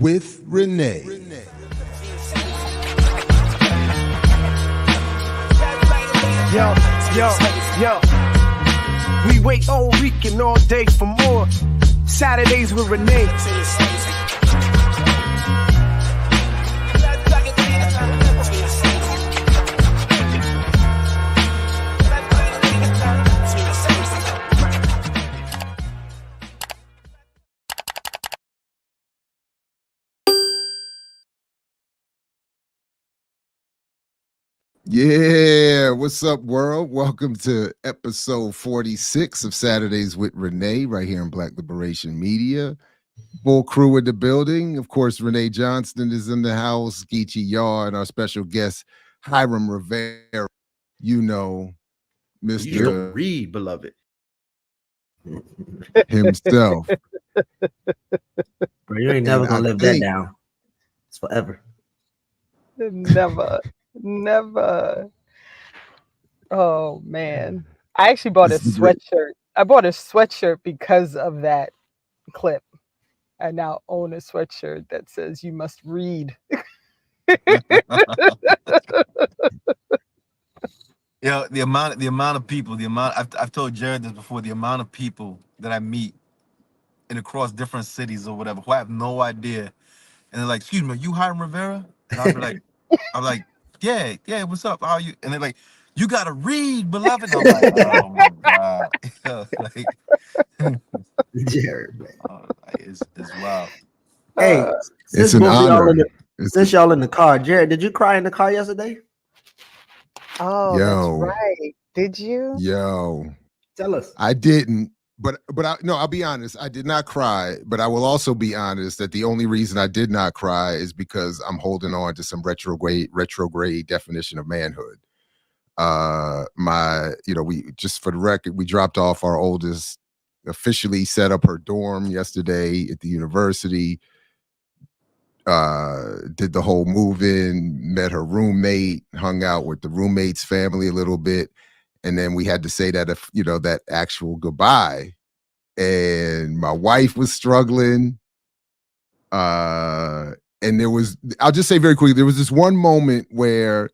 with Renee. Yo. We wait all week and all day for more Saturdays with Renee. Yeah, what's up, world? Welcome to episode 46 of Saturdays with Renee, right here in Black Liberation Media. Full crew in the building. Of course, Renee Johnston is in the house, Geechee Yaw, and our special guest, Hiram Rivera. You know, Mr. You don't read, beloved. himself. Bro, you ain't never gonna live that down. It's forever. Never. Oh man, I actually bought a sweatshirt. I bought a sweatshirt because of that clip. I now own a sweatshirt that says "You must read." Yeah, the amount of people, I've told Jared this before, the amount of people that I meet and across different cities or whatever who I have no idea, and they're like, "Excuse me, are you Hiram Rivera?" And I'll be like, yeah, what's up? How are you? And they're like, "You gotta read, beloved." I'm like, oh my god, Jared, man. It's wild. Hey, it's an honor. Since y'all in the car, Jared, did you cry in the car yesterday? Oh, Yo. that's right. Did you? Yo, Tell us. I didn't. But I'll be honest. I did not cry, but I will also be honest that the only reason I did not cry is because I'm holding on to some retrograde definition of manhood. We just for the record, we dropped off our oldest, officially set up her dorm yesterday at the university. Did the whole move-in, met her roommate, hung out with the roommate's family a little bit. And then we had to say that, that actual goodbye. And my wife was struggling. And I'll just say very quickly, there was this one moment where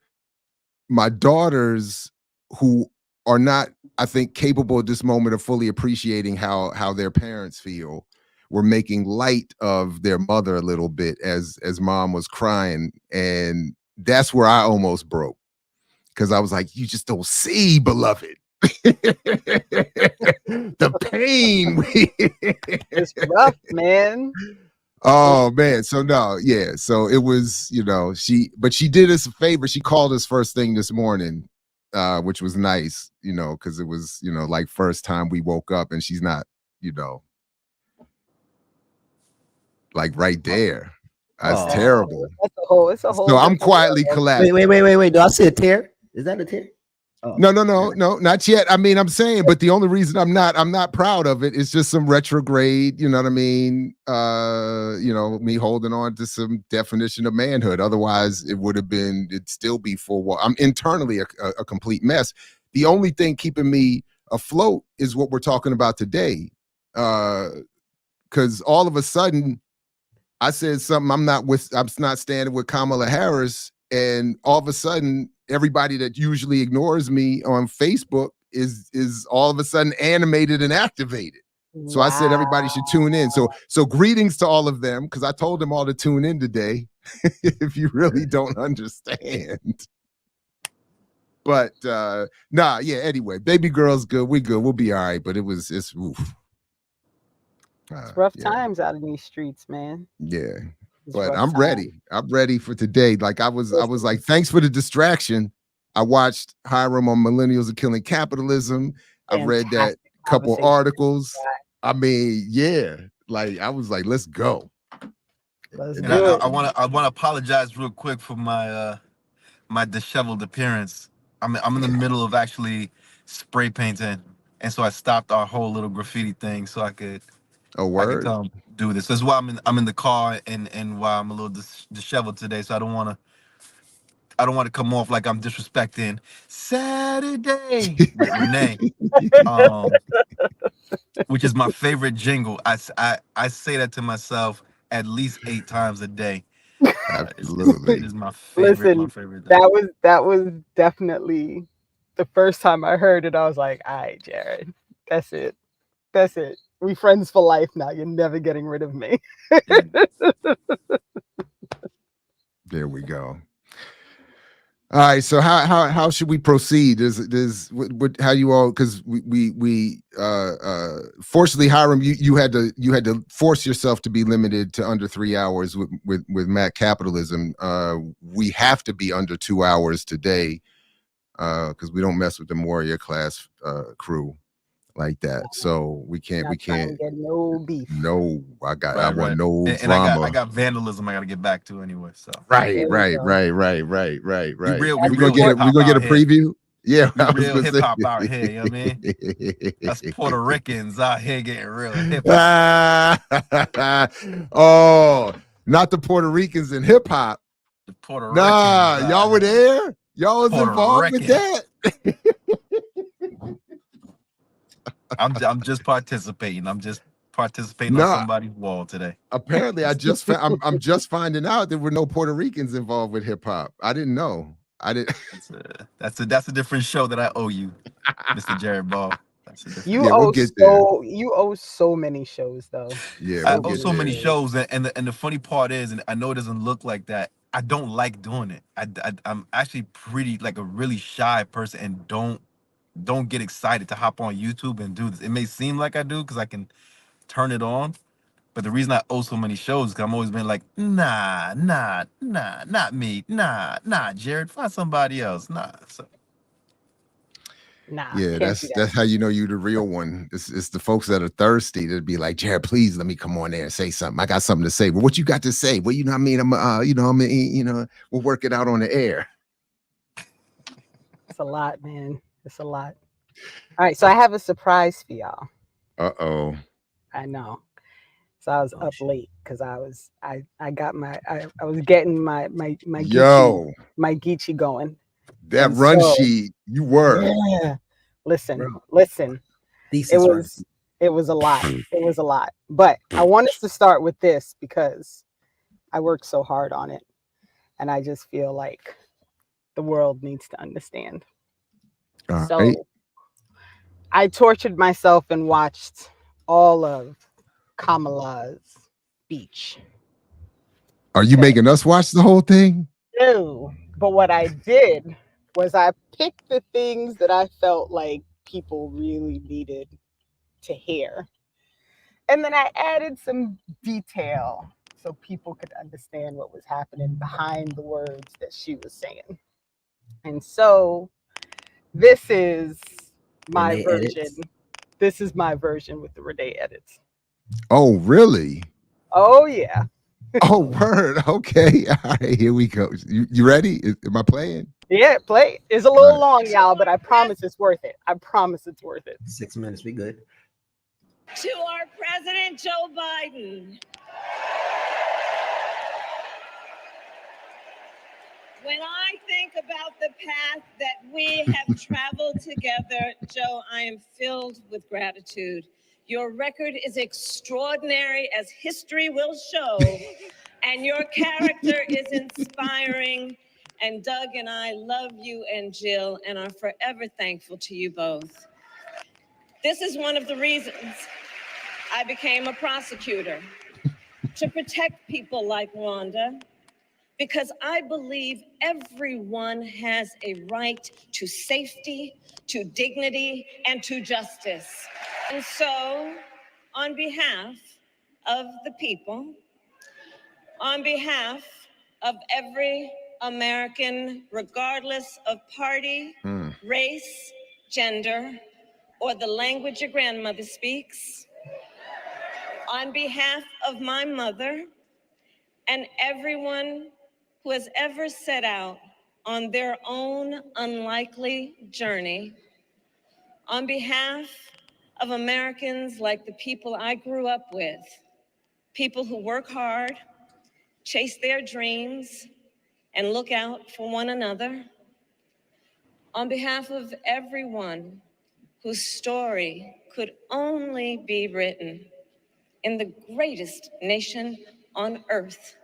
my daughters, who are not, I think, capable at this moment of fully appreciating how their parents feel, were making light of their mother a little bit as mom was crying. And that's where I almost broke. Because I was like, you just don't see, beloved. The pain. It's rough, man. Oh man. So no, yeah. So it was, she did us a favor. She called us first thing this morning, which was nice, because it was, like first time we woke up and she's not, like right there. That's terrible. It's a whole. So I'm quietly collapsing. Wait. Do I see a tear? Is that a tear? Oh. No, not yet. I mean, I'm saying, but the only reason I'm not proud of it is just some retrograde, you know what I mean? Me holding on to some definition of manhood. Otherwise, it'd still be full. I'm internally a complete mess. The only thing keeping me afloat is what we're talking about today. Because all of a sudden, I said something. I'm not standing with Kamala Harris, and all of a sudden, everybody that usually ignores me on Facebook is all of a sudden animated and activated. So I said everybody should tune in. So greetings to all of them, because I told them all to tune in today. If you really don't understand. But anyway, baby girl's good. We good. We'll be all right. But it's oof. It's rough times out in these streets, man. Yeah. But I'm ready. I'm ready for today. Like I was like, thanks for the distraction. I watched Hiram on Millennials Are Killing Capitalism. I read that couple articles. I mean, yeah. Like I was like, let's go. I want to apologize real quick for my my disheveled appearance. I'm in the middle of actually spray painting, and so I stopped our whole little graffiti thing so I could. I could do this. That's why I'm in the car and why I'm a little disheveled today. So I don't want to come off like I'm disrespecting Saturday with Renee, which is my favorite jingle. I say that to myself at least 8 times a day. Absolutely. It is my favorite. Listen, Thing. that was definitely the first time I heard it. I was like, "All right, Jared, that's it. That's it. We friends for life now. You're never getting rid of me." There we go. All right, so how should we proceed? What how you all, because we fortunately, Hiram, you had to force yourself to be limited to under 3 hours with Mac Capitalism. We have to be under 2 hours today because we don't mess with the warrior class crew like that. So we can't get no beef. No, I want no and drama. I got vandalism I got to get back to anyway. So right. We gonna get a preview. Yeah, we real hip hop out here. You know what I mean? That's Puerto Ricans out here getting real hip hop. Oh, not the Puerto Ricans in hip hop. The Puerto Ricans. Y'all were there. Y'all was Puerto involved Rican. With that. I'm just participating. I'm just participating on somebody's wall today. Apparently, I'm just finding out there were no Puerto Ricans involved with hip hop. I didn't know. I didn't. That's a different show that I owe you, Mr. Jared Ball. You owe so many shows though. Yeah, I owe so many shows, and the funny part is, and I know it doesn't look like that, I don't like doing it. I'm actually pretty like a really shy person and don't get excited to hop on YouTube and do this. It may seem like I do because I can turn it on, but the reason I owe so many shows is because I'm always been like, nah, not me, nah, Jared, find somebody else, nah. So. Nah, yeah, that's how you know you the real one. It's the folks that are thirsty that'd be like, Jared, please let me come on there and say something. I got something to say. Well, what you got to say? Well, you know what I mean? We'll work it out on the air. It's a lot, man. It's a lot. All right, so I have a surprise for y'all. Uh-oh. I know. So I was up late because I was getting my Geechee going. That and run sheet, you were. Yeah. Listen. Thesis it was a lot. It was a lot. But I want us to start with this because I worked so hard on it. And I just feel like the world needs to understand. So I tortured myself and watched all of Kamala's speech. Are you making us watch the whole thing? No, but what I did was I picked the things that I felt like people really needed to hear. And then I added some detail so people could understand what was happening behind the words that she was saying. And so this is my Renee version. edits. This is my version with the Renee edits. Oh, really? Oh, yeah. Oh, word. Okay. All right, here we go. You ready? Am I playing? Yeah, play. It's a little long, y'all, but I promise it's worth it. I promise it's worth it. 6 minutes, we good. To our President Joe Biden. When I think about the path that we have traveled together, Joe, I am filled with gratitude. Your record is extraordinary, as history will show, and your character is inspiring. And Doug and I love you and Jill and are forever thankful to you both. This is one of the reasons I became a prosecutor, to protect people like Wanda, because I believe everyone has a right to safety, to dignity, and to justice. And so, on behalf of the people, on behalf of every American, regardless of party, race, gender, or the language your grandmother speaks, on behalf of my mother and everyone who has ever set out on their own unlikely journey, on behalf of Americans like the people I grew up with, people who work hard, chase their dreams, and look out for one another, on behalf of everyone whose story could only be written in the greatest nation on earth.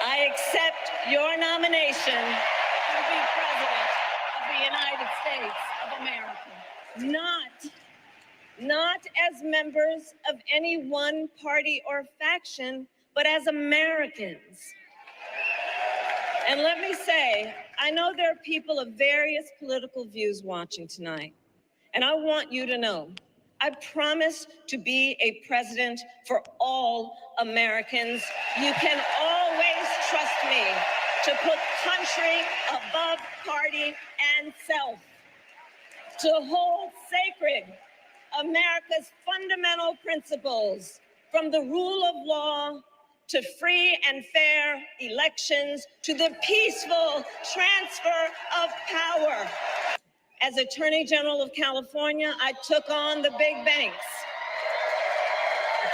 I accept your nomination to be President of the United States of America, not as members of any one party or faction, but as Americans. And let me say, I know there are people of various political views watching tonight, and I want you to know, I promise to be a president for all Americans. You can always trust me to put country above party and self, to hold sacred America's fundamental principles, from the rule of law to free and fair elections to the peaceful transfer of power. As Attorney General of California, I took on the big banks,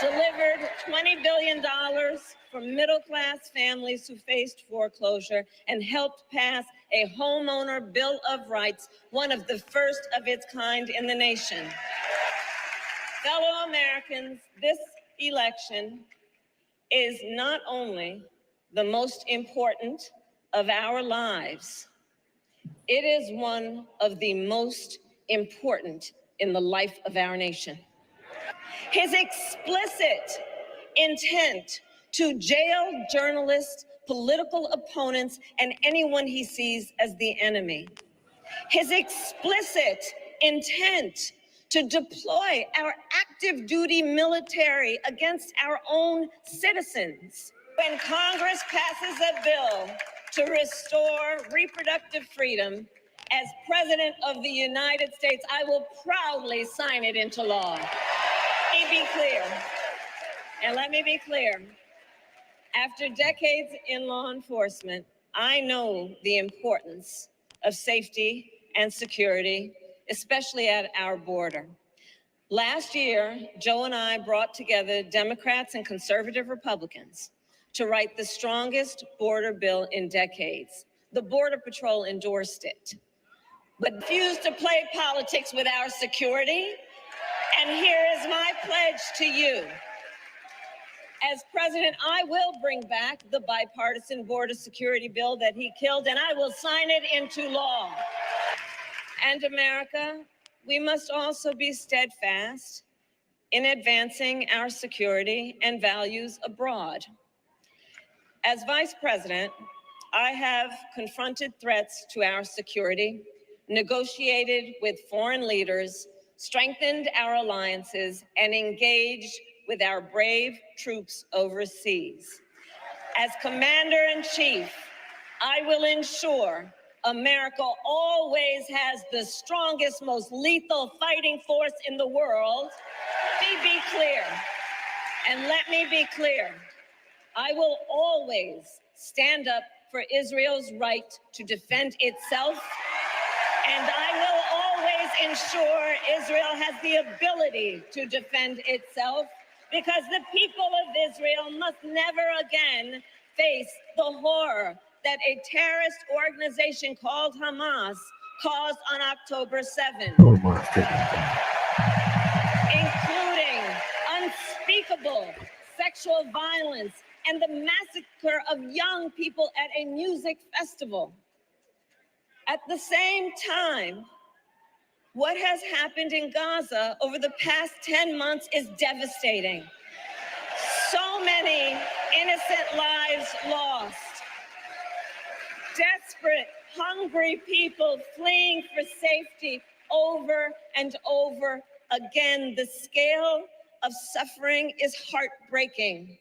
delivered $20 billion for middle-class families who faced foreclosure, and helped pass a homeowner Bill of Rights, one of the first of its kind in the nation. Fellow Americans, this election is not only the most important of our lives, it is one of the most important in the life of our nation. His explicit intent to jail journalists, political opponents, and anyone he sees as the enemy. His explicit intent to deploy our active duty military against our own citizens. When Congress passes a bill to restore reproductive freedom, as President of the United States, I will proudly sign it into law. Let me be clear, and let me be clear. After decades in law enforcement, I know the importance of safety and security, especially at our border. Last year, Joe and I brought together Democrats and conservative Republicans to write the strongest border bill in decades. The Border Patrol endorsed it, but refused to play politics with our security. And here is my pledge to you. As president, I will bring back the bipartisan border security bill that he killed, and I will sign it into law. And America, we must also be steadfast in advancing our security and values abroad. As vice president, I have confronted threats to our security, negotiated with foreign leaders, strengthened our alliances, and engaged with our brave troops overseas. As commander-in-chief, I will ensure America always has the strongest, most lethal fighting force in the world. Let me be clear, and let me be clear. I will always stand up for Israel's right to defend itself, and I will always ensure Israel has the ability to defend itself, because the people of Israel must never again face the horror that a terrorist organization called Hamas caused on October 7th. Oh my goodness. Including unspeakable sexual violence and the massacre of young people at a music festival. At the same time, what has happened in Gaza over the past 10 months is devastating. So many innocent lives lost. Desperate, hungry people fleeing for safety over and over again. The scale of suffering is heartbreaking.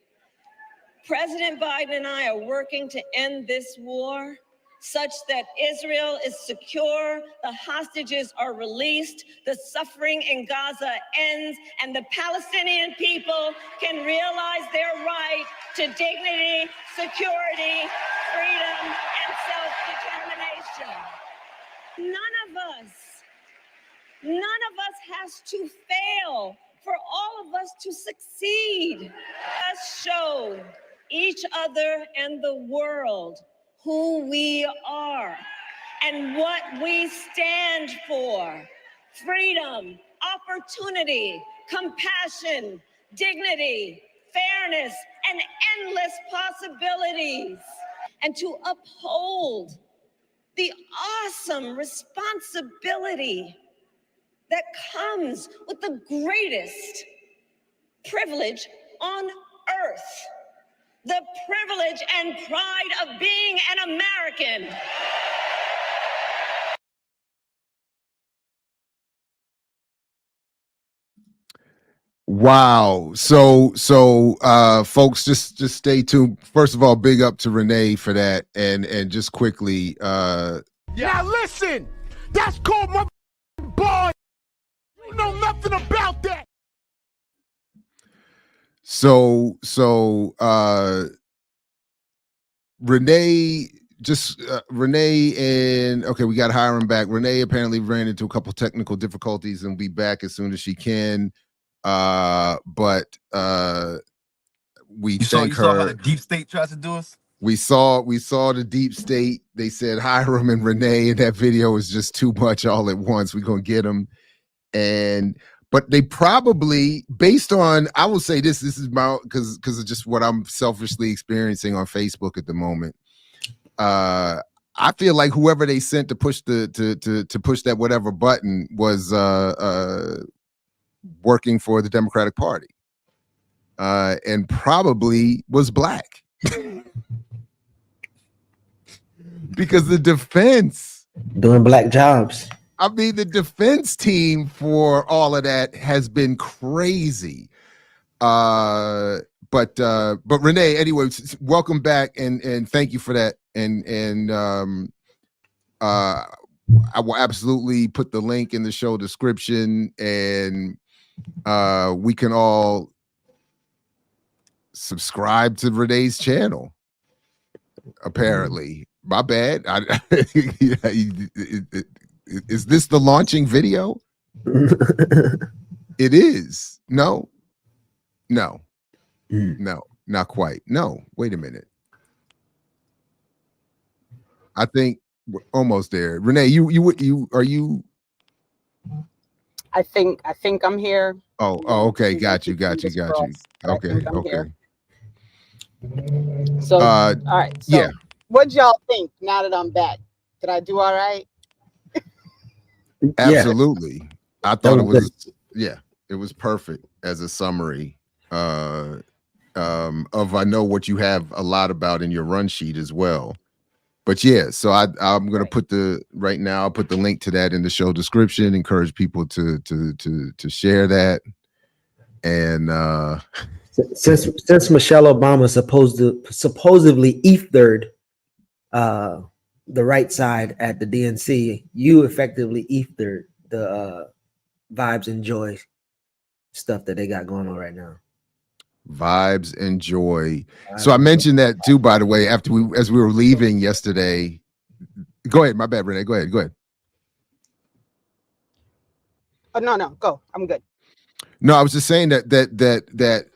President Biden and I are working to end this war such that Israel is secure, the hostages are released, the suffering in Gaza ends, and the Palestinian people can realize their right to dignity, security, freedom, and self-determination. None of us has to fail for all of us to succeed. Let's show each other and the world who we are and what we stand for. Freedom, opportunity, compassion, dignity, fairness, and endless possibilities, and to uphold the awesome responsibility that comes with the greatest privilege on earth, the privilege and pride of being an American. Wow. So folks, just stay tuned. First of all, big up to Renee for that. And just quickly, Now listen, that's called my boy. You know nothing about that. So Renee and okay, we got Hiram back. Renee apparently ran into a couple technical difficulties and will be back as soon as she can. But we thank her. Saw how the deep state tries to do us? We saw the deep state. They said Hiram and Renee in that video is just too much all at once. We're gonna get them. But they probably, based on, I will say this is my, because of just what I'm selfishly experiencing on Facebook at the moment. I feel like whoever they sent to push to push that whatever button was working for the Democratic Party, and probably was black. Because the defense doing black jobs. I mean, the defense team for all of that has been crazy. But Renee, anyway, welcome back and thank you for that. And I will absolutely put the link in the show description, and we can all subscribe to Renee's channel. Apparently, my bad. Is this the launching video? It is. No, not quite. No, wait a minute. I think we're almost there. Renee, you are you? I think I'm here. Oh, okay. Got you. Okay. So, all right. So, yeah. What y'all think now that I'm back? Did I do all right? Absolutely. I thought it was it was perfect as a summary of I know what you have a lot about in your run sheet as well. But yeah, so I'm gonna put I'll put the link to that in the show description, encourage people to share that. And since Michelle Obama supposedly ethered the right side at the DNC, you effectively ethered the vibes and joy stuff that they got going on right now. Vibes and joy. So I mentioned that too, by the way, as we were leaving yesterday. Go ahead, my bad, Renee. Go ahead. Oh no, go. I'm good. No, I was just saying that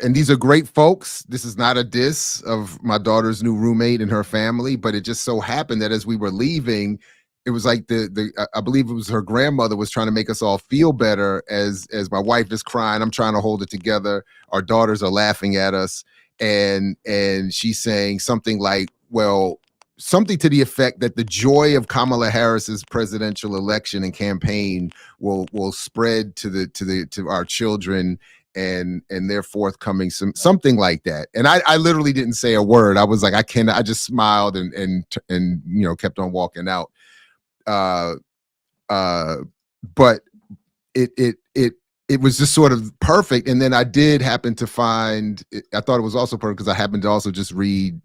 and these are great folks. This is not a diss of my daughter's new roommate and her family, but it just so happened that as we were leaving, it was like I believe it was her grandmother was trying to make us all feel better as my wife is crying. I'm trying to hold it together. Our daughters are laughing at us, and she's saying something like, well, something to the effect that the joy of Kamala Harris's presidential election and campaign will spread to our children and their forthcoming something like that. And I literally didn't say a word. I was like, I just smiled and kept on walking out. But it was just sort of perfect. And then I did happen to find I thought it was also perfect because I happened to also just read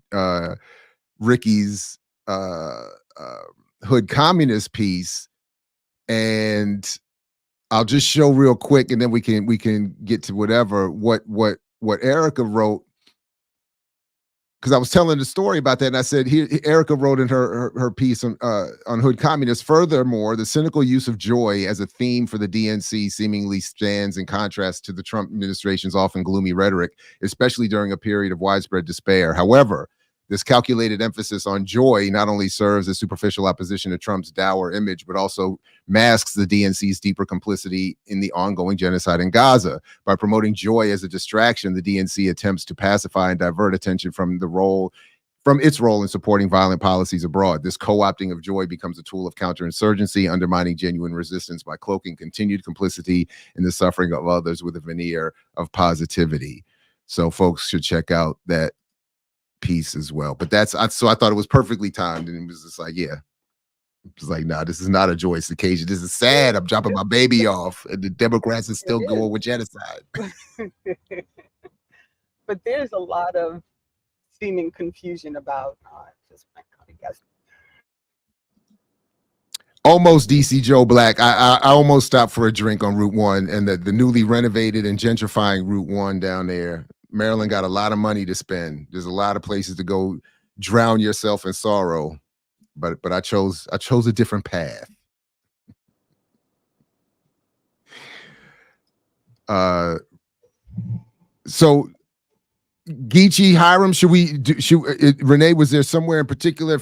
Ricky's Hood Communist piece, and I'll just show real quick, and then we can get to whatever what Erica wrote, because I was telling the story about that, and I said here Erica wrote in her piece on Hood Communist. Furthermore, the cynical use of joy as a theme for the DNC seemingly stands in contrast to the Trump administration's often gloomy rhetoric, especially during a period of widespread despair. However, This calculated emphasis on joy not only serves as superficial opposition to Trump's dour image, but also masks the DNC's deeper complicity in the ongoing genocide in Gaza. By promoting joy as a distraction, the DNC attempts to pacify and divert attention from its role in supporting violent policies abroad. This co-opting of joy becomes a tool of counterinsurgency, undermining genuine resistance by cloaking continued complicity in the suffering of others with a veneer of positivity. So folks should check out that piece as well. But so I thought it was perfectly timed, and it was just like, yeah. It was like, nah, this is not a joyous occasion. This is sad. I'm dropping my baby off, and the Democrats are still going with genocide. But there's a lot of seeming confusion about almost DC Joe Black. I almost stopped for a drink on Route 1 and the newly renovated and gentrifying Route 1 down there. Maryland got a lot of money to spend. There's a lot of places to go drown yourself in sorrow. But I chose a different path. So Geechee, Hiram, Renee, was there somewhere in particular?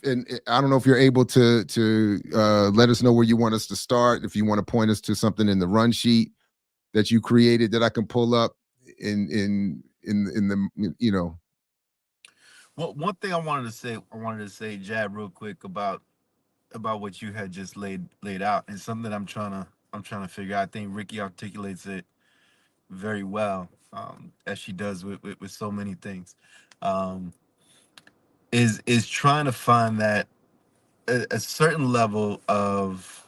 And I don't know if you're able to let us know where you want us to start. If you want to point us to something in the run sheet that you created that I can pull up in the, you know. Well, one thing I wanted to say, Jab, real quick about what you had just laid out, and something I'm trying to figure out. I think Ricky articulates it very well, as she does with so many things, is trying to find that a certain level of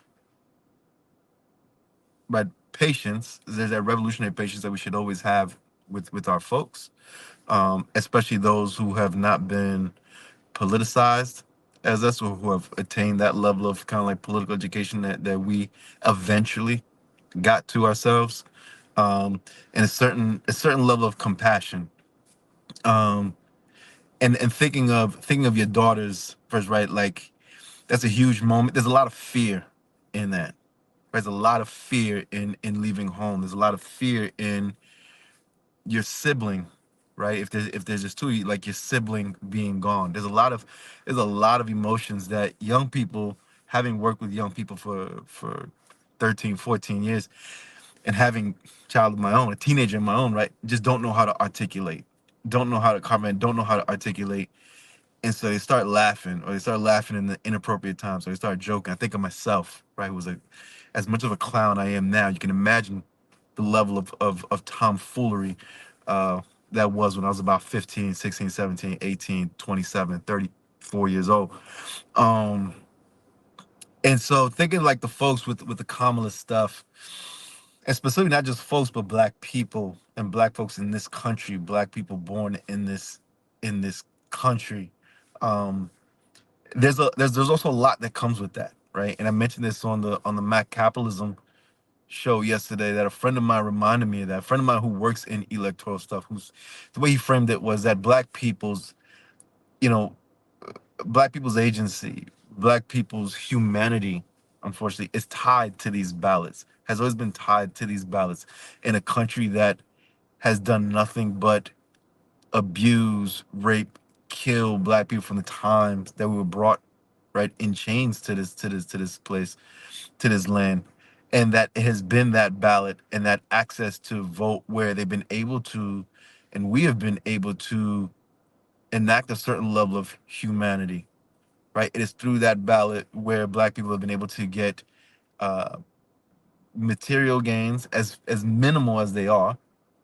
patience. There's that revolutionary patience that we should always have with our folks, especially those who have not been politicized as us, or who have attained that level of kind of like political education that we eventually got to ourselves, and a certain level of compassion, and thinking of your daughters first, right? Like, that's a huge moment. There's a lot of fear in that. There's a lot of fear in leaving home. There's a lot of fear in your sibling, right? If there's just two, like your sibling being gone. There's a lot of emotions that young people, having worked with young people for 13, 14 years, and having a child of my own, a teenager of my own, right, just don't know how to articulate, don't know how to comment, don't know how to articulate. And so they start laughing, or they start laughing in the inappropriate times, or they start joking. I think of myself, right, who was as much of a clown I am now. You can imagine the level of tomfoolery that was when I was about 15, 16, 17, 18, 27, 34 years old. And so thinking like the folks with the Kamala stuff, and specifically not just folks, but Black people and Black folks in this country, Black people born in this country, there's also a lot that comes with that, right? And I mentioned this on the Mac Capitalism show yesterday, that a friend of mine reminded me of that. A friend of mine who works in electoral stuff, who's, the way he framed it was that Black people's agency, Black people's humanity, unfortunately, is tied to these ballots, has always been tied to these ballots, in a country that has done nothing but abuse, rape, kill Black people from the times that we were brought, right, in chains to this place, to this land. And that it has been that ballot and that access to vote where they've been able to, and we have been able to, enact a certain level of humanity, right? It is through that ballot where Black people have been able to get material gains, as minimal as they are,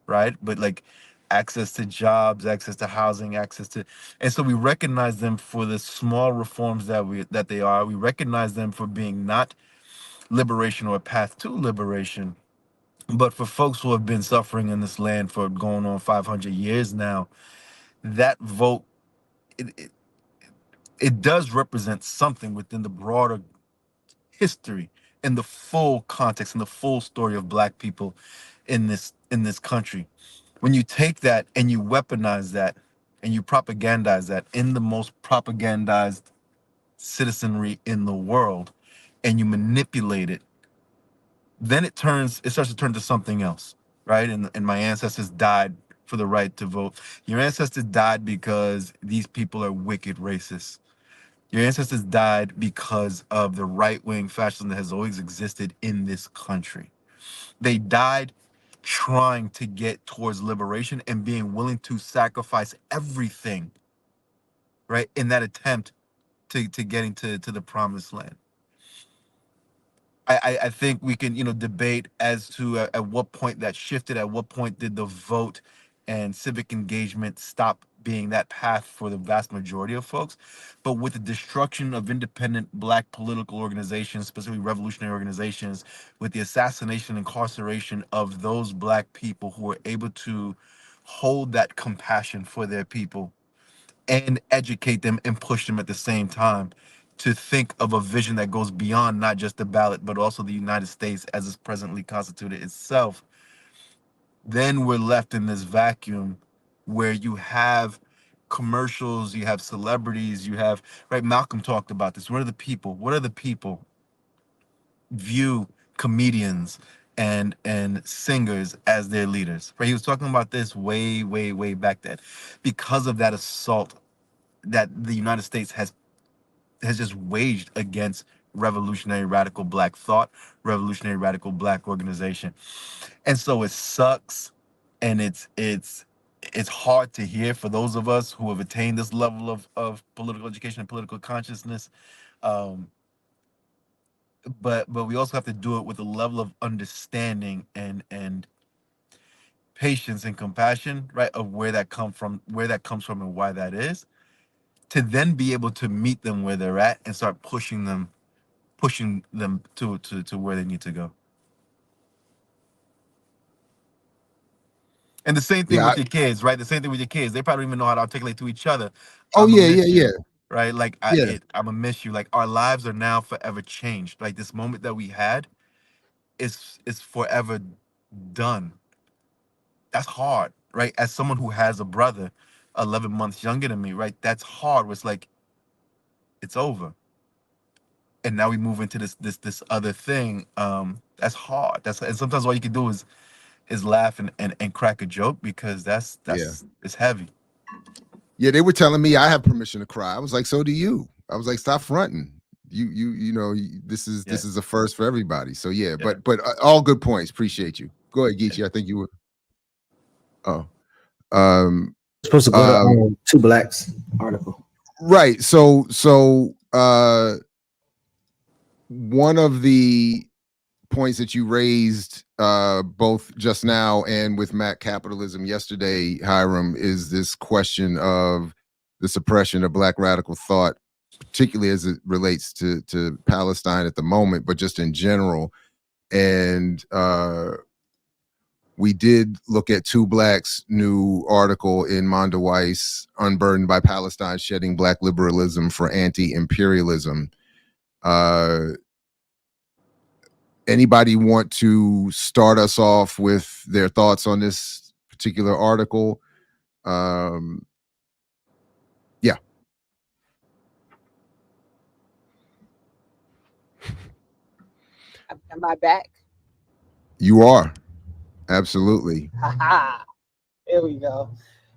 right? But like access to jobs, access to housing, and so we recognize them for the small reforms that they are. We recognize them for being not liberation or a path to liberation, but for folks who have been suffering in this land for going on 500 years now, that vote, it does represent something within the broader history and the full context and the full story of Black people in this country. When you take that and you weaponize that and you propagandize that in the most propagandized citizenry in the world, and you manipulate it, then it starts to turn to something else, right? And my ancestors died for the right to vote. Your ancestors died because these people are wicked racists. Your ancestors died because of the right-wing fascism that has always existed in this country. They died trying to get towards liberation and being willing to sacrifice everything, right, in that attempt to getting to the promised land. I think we can, debate as to at what point that shifted, at what point did the vote and civic engagement stop being that path for the vast majority of folks. But with the destruction of independent Black political organizations, specifically revolutionary organizations, with the assassination and incarceration of those Black people who were able to hold that compassion for their people and educate them and push them at the same time to think of a vision that goes beyond not just the ballot, but also the United States as it's presently constituted itself, then we're left in this vacuum where you have commercials, you have celebrities, you have, right, Malcolm talked about this. What are the people view comedians and singers as their leaders, right? He was talking about this way back then, because of that assault that the United States has just waged against revolutionary radical Black thought, revolutionary radical Black organization. And so it sucks, and it's hard to hear for those of us who have attained this level of political education and political consciousness. But we also have to do it with a level of understanding and patience and compassion, right, of where that comes from and why that is, to then be able to meet them where they're at and start pushing them to where they need to go. And the same thing with your kids, right? The same thing with your kids. They probably don't even know how to articulate to each other. Oh I'ma yeah, miss you, yeah. right? Like Yeah. I'm gonna miss you. Like, our lives are now forever changed. Like, this moment that we had is forever done. That's hard, right? As someone who has a brother 11 months younger than me, right? That's hard. It's like, it's over. And now we move into this other thing. That's hard. And sometimes all you can do is laugh and crack a joke, because that's Yeah. it's heavy. Yeah, they were telling me I have permission to cry. I was like, so do you. I was like, stop fronting. This is a first for everybody. So yeah. But all good points. Appreciate you. Go ahead, Geechee. I think you were. Oh, Supposed to go to Two Blacks article. Right. So one of the points that you raised both just now and with Matt Capitalism yesterday, Hiram, is this question of the suppression of Black radical thought, particularly as it relates to Palestine at the moment, but just in general. And we did look at Two Blacks' new article in Mondaweiss, Unburdened by Palestine, Shedding Black Liberalism for Anti-Imperialism. Anybody want to start us off with their thoughts on this particular article? Yeah. Am I back? You are. Absolutely. There we go.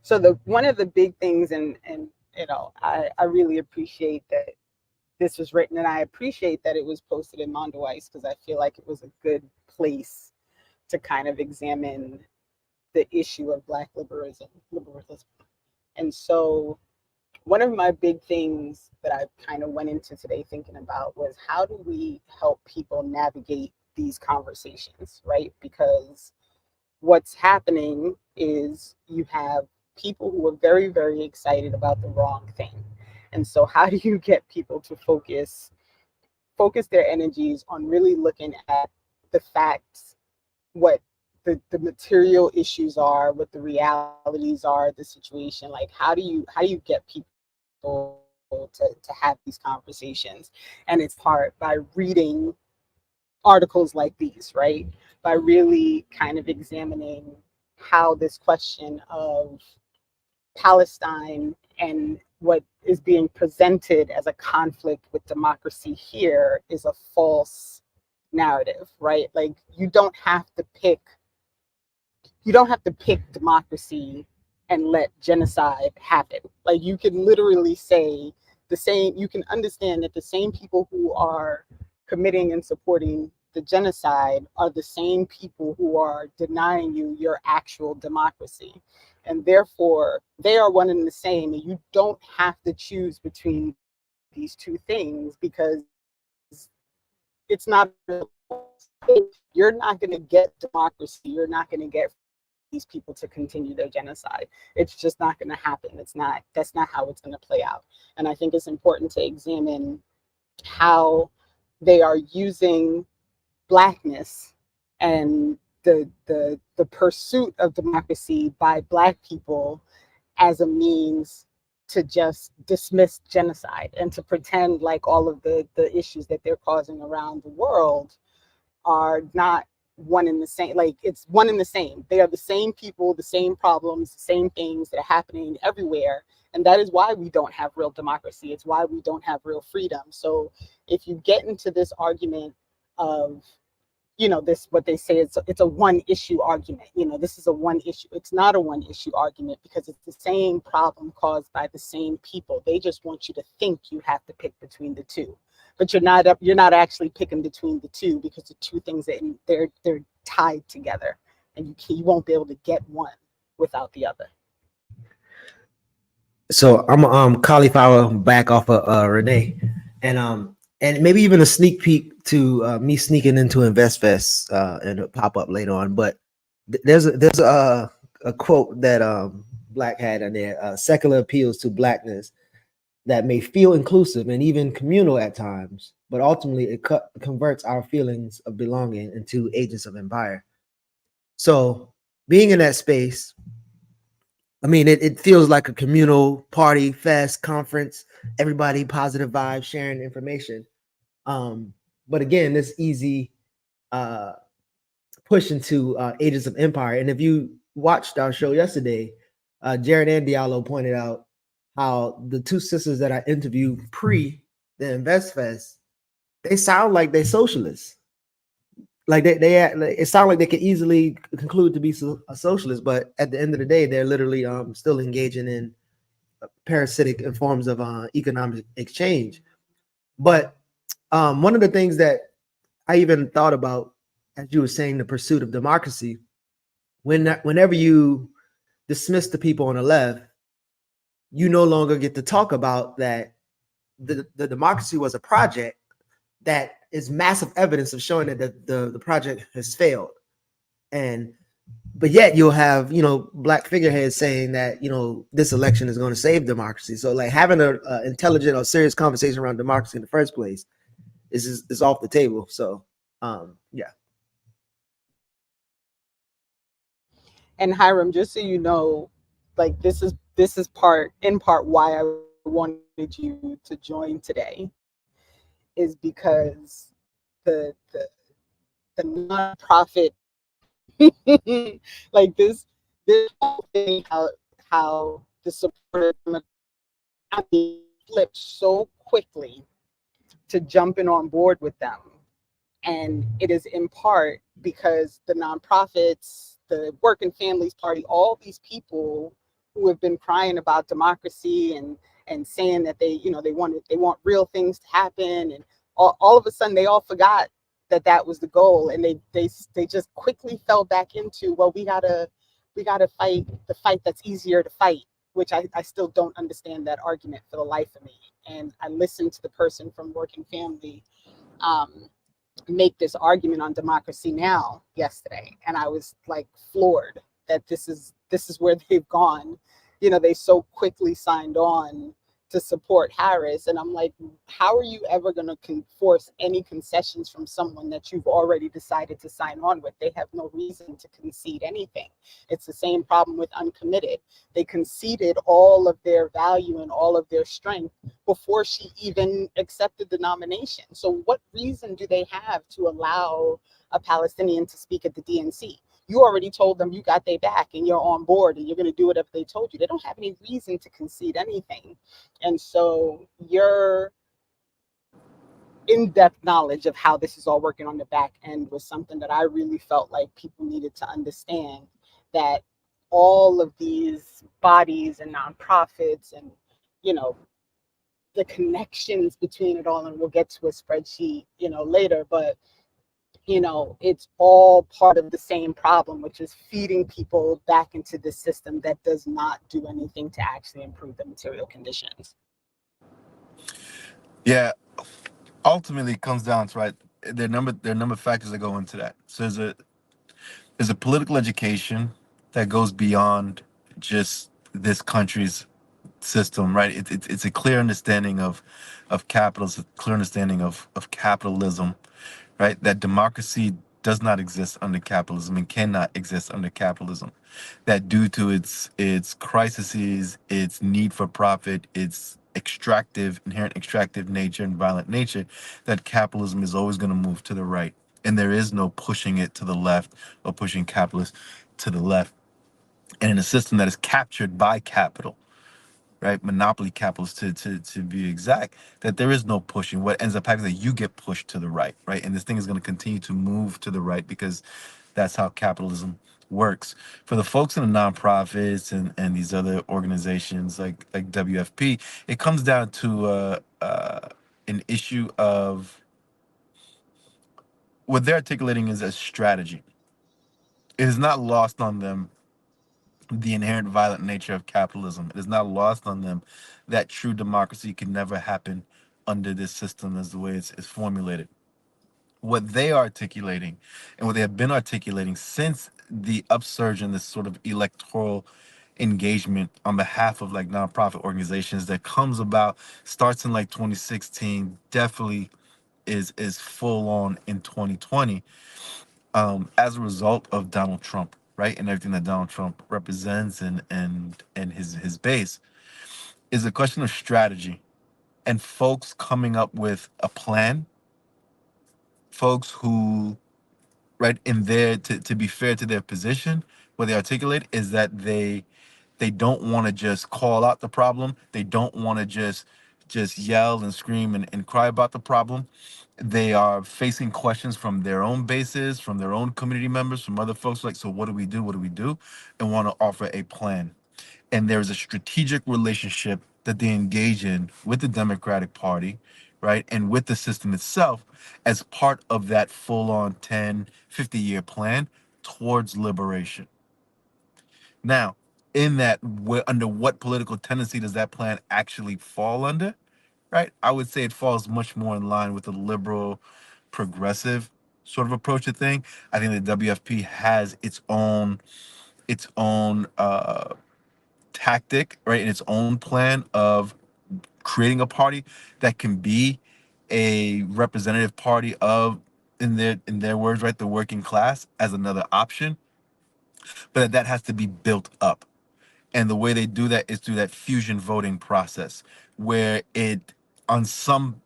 So one of the big things, and I really appreciate that this was written, and I appreciate that it was posted in Mondaweiss, because I feel like it was a good place to kind of examine the issue of Black liberalism. And so one of my big things that I kind of went into today thinking about was, how do we help people navigate these conversations, right? Because what's happening is you have people who are very, very excited about the wrong thing. And so how do you get people to focus their energies on really looking at the facts, what the material issues are, what the realities are, the situation? Like, how do you get people to have these conversations? And it's hard by reading articles like these, right? By really kind of examining how this question of Palestine and what is being presented as a conflict with democracy here is a false narrative, right? Like, you don't have to pick you don't have to pick democracy and let genocide happen. Like, you can literally say the same, you can understand that the same people who are committing and supporting the genocide are the same people who are denying you your actual democracy. And therefore, they are one and the same. And you don't have to choose between these two things, because it's not, you're not going to get democracy. You're not going to get these people to continue their genocide. It's just not going to happen. That's not how it's going to play out. And I think it's important to examine how they are using Blackness and the pursuit of democracy by Black people as a means to just dismiss genocide and to pretend like all of the issues that they're causing around the world are not one and the same. Like, it's one and the same. They are the same people, the same problems, the same things that are happening everywhere. And that is why we don't have real democracy. It's why we don't have real freedom. So if you get into this argument of, you know, this, what they say, it's a one issue argument. You know, this is a one issue. It's not a one issue argument, because it's the same problem caused by the same people. They just want you to think you have to pick between the two, but you're not actually picking between the two, because the two things that they're tied together, and you won't be able to get one without the other. So I'm cauliflower back off of Renee, and maybe even a sneak peek to me sneaking into InvestFest and it'll pop up later on. But there's a quote that Black had in there: secular appeals to Blackness that may feel inclusive and even communal at times, but ultimately it converts our feelings of belonging into agents of empire. So being in that space, I mean, it feels like a communal party, fest, conference, everybody positive vibes, sharing information. But again, this easy push into agents of empire. And if you watched our show yesterday, Jared and Diallo pointed out how the two sisters that I interviewed pre the InvestFest, they sound like they're socialists. Like it sounds like they could easily conclude to be a socialist, but at the end of the day, they're literally still engaging in parasitic forms of economic exchange. But one of the things that I even thought about, as you were saying, the pursuit of democracy, whenever you dismiss the people on the left, you no longer get to talk about that the democracy was a project that is massive evidence of showing that the project has failed. But yet you'll have, Black figureheads saying that, this election is going to save democracy. So like having an intelligent or serious conversation around democracy in the first place is off the table. So yeah. And Hiram, just so you know, like this is in part why I wanted you to join today, is because the nonprofit like this whole thing, how the support flipped so quickly to jumping on board with them. And it is in part because the nonprofits, the Working Families Party, all these people who have been crying about democracy and saying that they want real things to happen, and all of a sudden they all forgot that was the goal, and they just quickly fell back into, well, we gotta fight the fight that's easier to fight, which I still don't understand that argument for the life of me. And I listened to the person from Working Family make this argument on Democracy Now! Yesterday, and I was like floored that this is where they've gone. They so quickly signed on to support Harris, and I'm like, how are you ever going to force any concessions from someone that you've already decided to sign on with? They have no reason to concede anything. It's the same problem with Uncommitted. They conceded all of their value and all of their strength before she even accepted the nomination. So what reason do they have to allow a Palestinian to speak at the DNC? You already told them you got their back and you're on board and you're going to do whatever they told you. They don't have any reason to concede anything. And so your in-depth knowledge of how this is all working on the back end was something that I really felt like people needed to understand. that all of these bodies and nonprofits and, you know, the connections between it all, and we'll get to a spreadsheet, you know, later, but you know, it's all part of the same problem, which is feeding people back into the system that does not do anything to actually improve the material conditions. Yeah, ultimately it comes down to, right, there are a number of factors that go into that. So there's a political education that goes beyond just this country's system, right? It's a clear understanding of capitalism, a clear understanding of capitalism, right? That democracy does not exist under capitalism and cannot exist under capitalism. That due to its crises, its need for profit, its inherent extractive nature and violent nature, that capitalism is always going to move to the right. And there is no pushing it to the left or pushing capitalists to the left. And in a system that is captured by capital, right, monopoly capitalists to be exact, that there is no pushing. What ends up happening is that you get pushed to the right, right? And this thing is going to continue to move to the right because that's how capitalism works. For the folks in the nonprofits and these other organizations like WFP, it comes down to an issue of what they're articulating is a strategy. It is not lost on them the inherent violent nature of capitalism. It is not lost on them that true democracy can never happen under this system as the way it's formulated. What they are articulating and what they have been articulating since the upsurge in this sort of electoral engagement on behalf of like nonprofit organizations that comes about, starts in like 2016, definitely is full on in 2020, as a result of Donald Trump, right, and everything that Donald Trump represents and his base, is a question of strategy and folks coming up with a plan. Folks who, right, in there to be fair to their position, what they articulate is that they don't want to just call out the problem. They don't want to just yell and scream and cry about the problem. They are facing questions from their own bases, from their own community members, from other folks like, so what do we do? What do we do? And want to offer a plan. And there's a strategic relationship that they engage in with the Democratic Party, right, and with the system itself as part of that full-on 10, 50-year plan towards liberation. Now, in that, under what political tendency does that plan actually fall under? Right, I would say it falls much more in line with the liberal, progressive sort of approach to thing. I think the WFP has its own tactic, right, and its own plan of creating a party that can be a representative party of, in their words, right, the working class as another option, but that has to be built up. And the way they do that is through that fusion voting process, where it, in some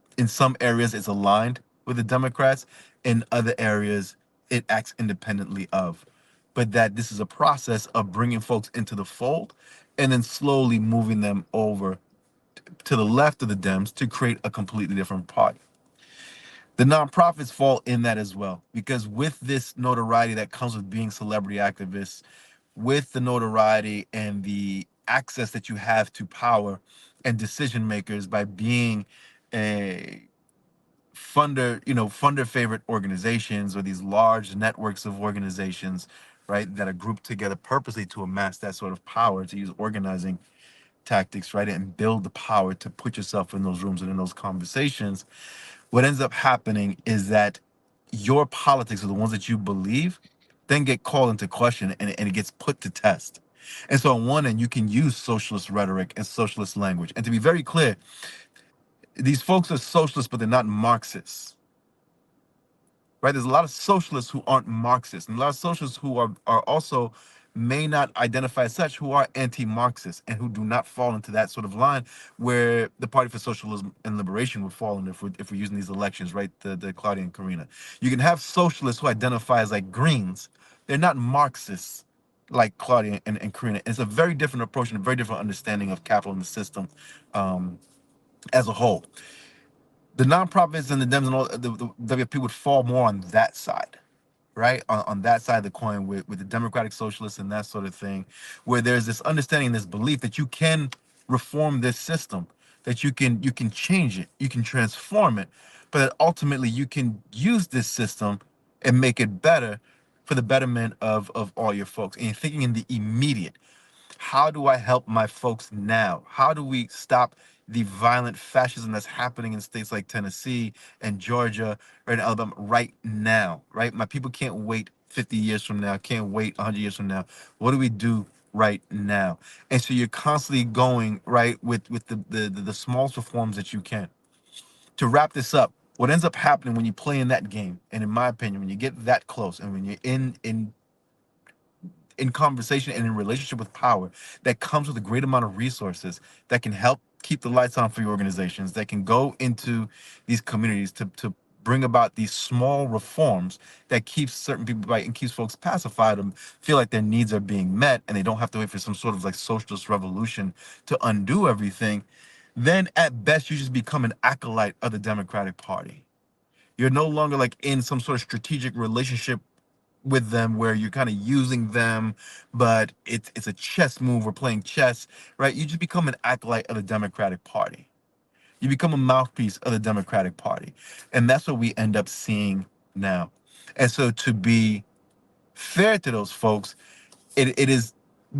areas it's aligned with the Democrats, in other areas it acts independently of. But that this is a process of bringing folks into the fold and then slowly moving them over to the left of the Dems to create a completely different party. The nonprofits fall in that as well, because with this notoriety that comes with being celebrity activists, with the notoriety and the access that you have to power and decision makers by being a funder favorite organizations, or these large networks of organizations, right, that are grouped together purposely to amass that sort of power, to use organizing tactics, right, and build the power to put yourself in those rooms and in those conversations. What ends up happening is that your politics, or the ones that you believe, then get called into question, and it gets put to test. And so on one end, you can use socialist rhetoric and socialist language. And to be very clear, these folks are socialists, but they're not Marxists. Right? There's a lot of socialists who aren't Marxists, and a lot of socialists who are also may not identify as such, who are anti-Marxist and who do not fall into that sort of line where the Party for Socialism and Liberation would fall in if we're using these elections, right? The Claudia and Karina. You can have socialists who identify as like Greens. They're not Marxists like Claudia and Karina. It's a very different approach and a very different understanding of capital in the system as a whole. The nonprofits and the Dems and all the WFP would fall more on that side, right? On that side of the coin with the democratic socialists and that sort of thing, where there's this understanding, this belief that you can reform this system, that you can change it, you can transform it, but that ultimately you can use this system and make it better for the betterment of all your folks. And you're thinking in the immediate. How do I help my folks now? How do we stop the violent fascism that's happening in states like Tennessee and Georgia, right, and Alabama right now, right? My people can't wait 50 years from now, can't wait 100 years from now. What do we do right now? And so you're constantly going, right, with the smallest reforms that you can. To wrap this up, what ends up happening when you play in that game, and in my opinion, when you get that close and when you're in conversation and in relationship with power, that comes with a great amount of resources that can help keep the lights on for your organizations, that can go into these communities to bring about these small reforms that keeps certain people right and keeps folks pacified and feel like their needs are being met and they don't have to wait for some sort of like socialist revolution to undo everything. Then at best you just become an acolyte of the Democratic Party. You're no longer like in some sort of strategic relationship with them where you're kind of using them, but it's a chess move. We're playing chess, right? You just become an acolyte of the Democratic Party. You become a mouthpiece of the Democratic Party. And that's what we end up seeing now. And so to be fair to those folks, it is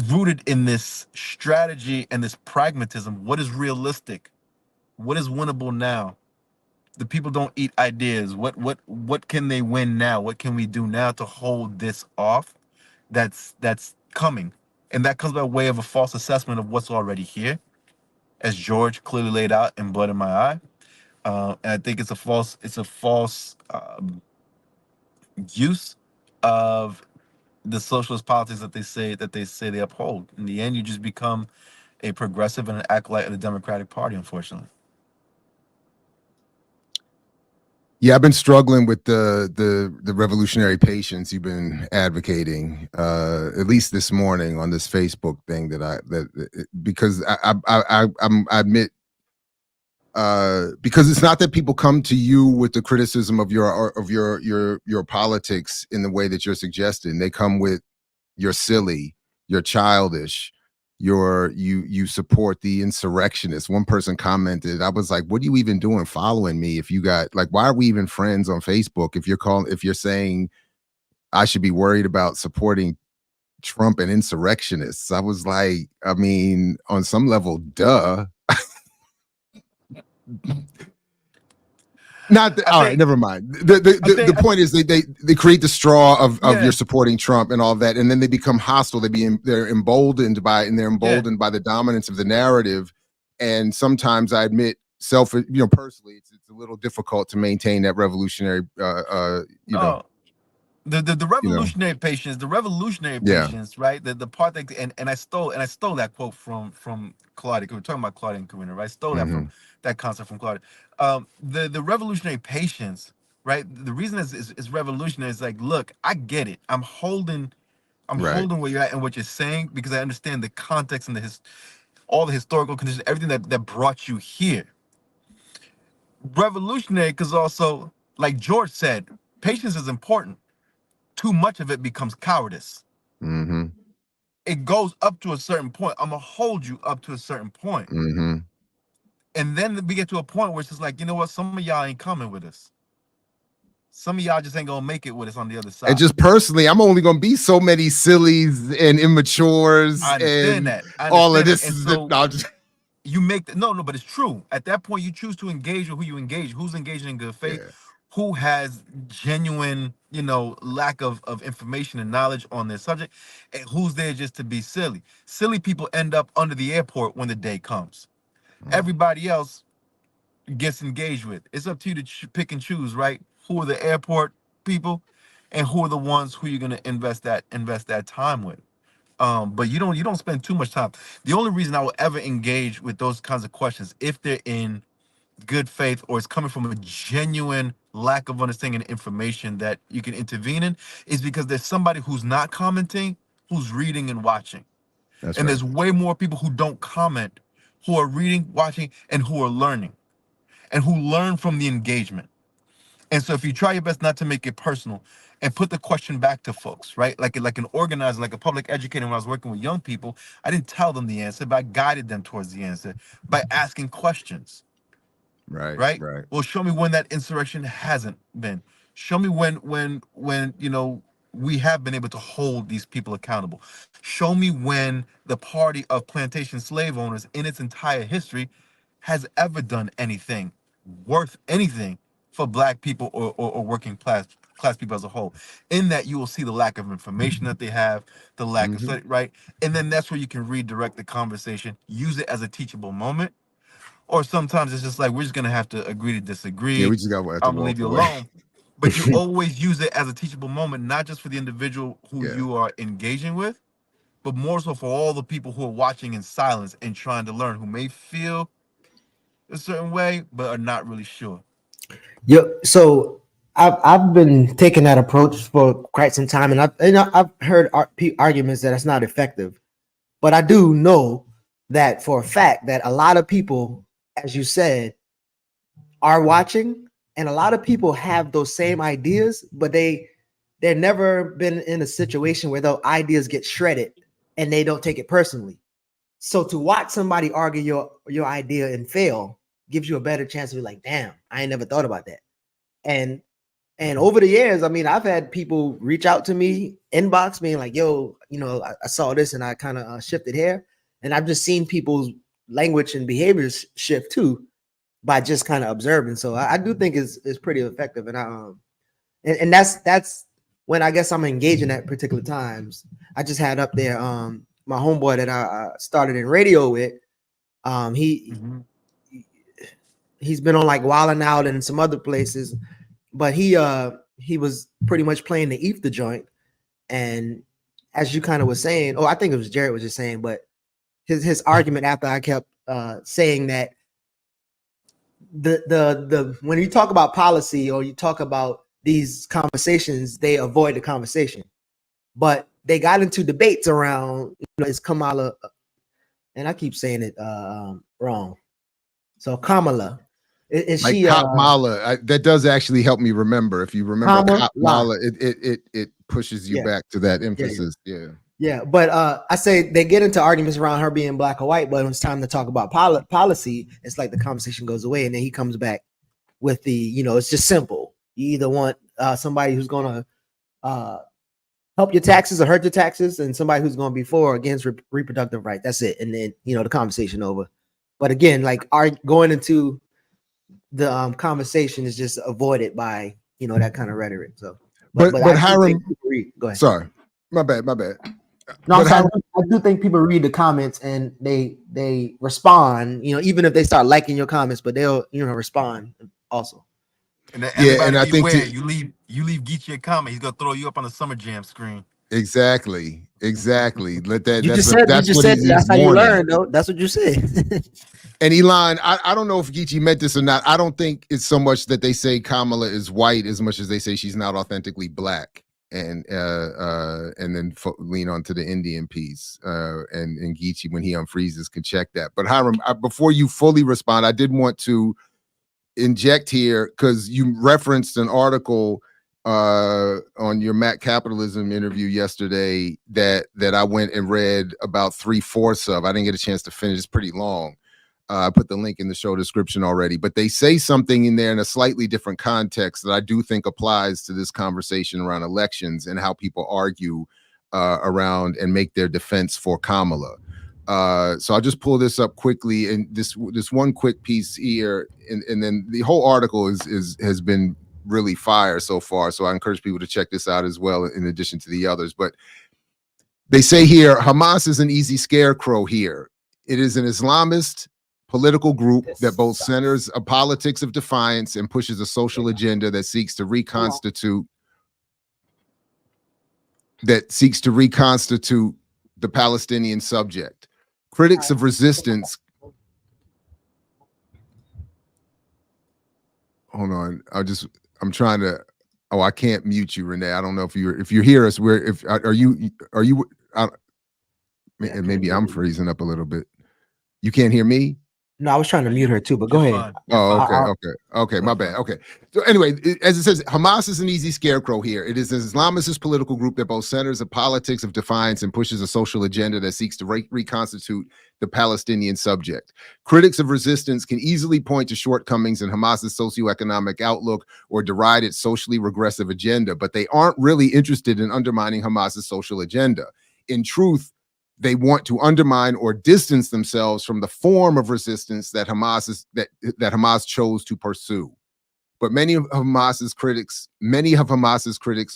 rooted in this strategy and this pragmatism. What is realistic? What is winnable now? The people don't eat ideas. What can they win now? What can we do now to hold this off? That's coming, and that comes by way of a false assessment of what's already here, as George clearly laid out in Blood in My Eye. And I think it's a false use of the socialist politics that they say they uphold. In the end, you just become a progressive and an acolyte of the Democratic Party, unfortunately. Yeah, I've been struggling with the revolutionary patience you've been advocating, at least this morning on this Facebook thing because I admit, because it's not that people come to you with the criticism of your politics in the way that you're suggesting. They come with you're silly, you're childish, you support the insurrectionists. One person commented, I was like, what are you even doing following me? If you got like, why are we even friends on Facebook? If you're saying I should be worried about supporting Trump and insurrectionists, I was like, I mean, on some level, duh. Not the, all right, never mind. The point is they create the straw of you're supporting Trump and all of that, and then they become hostile. They're emboldened by the dominance of the narrative. And sometimes I admit, personally, it's a little difficult to maintain that revolutionary the revolutionary patience, right? The part that and I stole that quote from Claudia. We're talking about Claudia and Karina, right? I stole that from that concept from Claudia. The revolutionary patience, right? The reason is revolutionary is like, look, I get it. I'm holding where you're at and what you're saying because I understand the context and all the historical conditions, everything that brought you here. Revolutionary, because also, like George said, patience is important. Too much of it becomes cowardice. It goes up to a certain point. I'm gonna hold you up to a certain point. And then we get to a point where it's just like, you know what? Some of y'all ain't coming with us. Some of y'all just ain't gonna make it with us on the other side. And just personally, I'm only gonna be so many sillies and immatures and all of this. You make but it's true. At that point, you choose to engage with who you engage. Who's engaging in good faith? Yeah. Who has genuine, lack of information and knowledge on this subject, and who's there just to be silly. Silly people end up under the airport when the day comes. Everybody else gets engaged with. It's up to you to pick and choose, right? Who are the airport people, and who are the ones who you're gonna invest that time with. But you don't spend too much time. The only reason I will ever engage with those kinds of questions, if they're in good faith or it's coming from a genuine lack of understanding and information that you can intervene in, is because there's somebody who's not commenting, who's reading and watching. There's way more people who don't comment, who are reading, watching, and who are learning, and who learn from the engagement. And so if you try your best not to make it personal and put the question back to folks, right? Like an organizer, like a public educator when I was working with young people, I didn't tell them the answer, but I guided them towards the answer by asking questions, Right, right? right. Well, show me when that insurrection hasn't been. Show me when we have been able to hold these people accountable. Show me when the party of plantation slave owners in its entire history has ever done anything worth anything for Black people or working class people as a whole. In that, you will see the lack of information that they have, the lack of study, right? And then that's where you can redirect the conversation, use it as a teachable moment. Or sometimes it's just like, we're just gonna have to agree to disagree. Yeah, we just got to have to I'm gonna leave walk you away. alone. But you always use it as a teachable moment, not just for the individual who Yeah. you are engaging with, but more so for all the people who are watching in silence and trying to learn, who may feel a certain way but are not really sure. So I've been taking that approach for quite some time, and I've heard arguments that it's not effective, but I do know that for a fact that a lot of people, as you said, are watching, and a lot of people have those same ideas, but they've never been in a situation where those ideas get shredded and they don't take it personally. So to watch somebody argue your idea and fail gives you a better chance to be like, damn, I ain't never thought about that. And over the years, I mean, I've had people reach out to me, inbox me, like, yo, I saw this and I kind of shifted here. And I've just seen people's language and behaviors shift too by just kind of observing. So I do think it's pretty effective. And that's when I guess I'm engaging at particular times. I just had up there my homeboy that I started in radio with. He's been on like Wild 'N Out and some other places, but he was pretty much playing the ether joint. And as you kind of was saying, I think it was Jared was just saying, but his argument after I kept saying that the when you talk about policy or you talk about these conversations, they avoid the conversation. But they got into debates around, is Kamala, and I keep saying it wrong. So Kamala, is like she Kamala? That does actually help me remember. If you remember Kamala, it pushes you back to that emphasis. Yeah. But I say they get into arguments around her being Black or white, but when it's time to talk about policy, it's like the conversation goes away, and then he comes back with the, it's just simple. You either want somebody who's going to help your taxes or hurt your taxes, and somebody who's going to be for or against reproductive rights. That's it. And then, the conversation over. But again, like going into the conversation is just avoided by, that kind of rhetoric. So, but Hiram, go ahead. Sorry, my bad. No, I do think people read the comments and they respond, even if they start liking your comments, but they'll, respond also. And I think you leave Geechee a comment, he's gonna throw you up on the Summer Jam screen. Exactly. Let that. That's how you learn, though. That's what you said. And Elon, I don't know if Geechee meant this or not. I don't think it's so much that they say Kamala is white as much as they say she's not authentically Black, and then lean onto the Indian piece. And Geechee, when he unfreezes, can check that. But Hiram, before you fully respond, I did want to inject here because you referenced an article on your Mac Capitalism interview yesterday that I went and read about 3/4 of. I didn't get a chance to finish. It's pretty long. I put the link in the show description already, but they say something in there in a slightly different context that I do think applies to this conversation around elections and how people argue around and make their defense for Kamala. So I'll just pull this up quickly, and this one quick piece here, and then the whole article has been really fire so far. So I encourage people to check this out as well, in addition to the others. But they say here, Hamas is an easy scarecrow here. It is an Islamist political group that both centers a politics of defiance and pushes a social agenda that seeks to reconstitute the Palestinian subject. Critics of resistance. Hold on. I'm trying to. Oh, I can't mute you, Renee. I don't know if you hear us. Maybe I'm freezing up a little bit. You can't hear me? No, I was trying to mute her too, but go You're ahead. fine. You're Oh, fine. okay, my bad. Okay. So anyway, as it says, Hamas is an easy scarecrow here. It is an Islamist political group that both centers a politics of defiance and pushes a social agenda that seeks to reconstitute the Palestinian subject. Critics of resistance can easily point to shortcomings in Hamas's socioeconomic outlook or deride its socially regressive agenda, but they aren't really interested in undermining Hamas's social agenda. In truth, they want to undermine or distance themselves from the form of resistance that Hamas chose to pursue. But many of Hamas's critics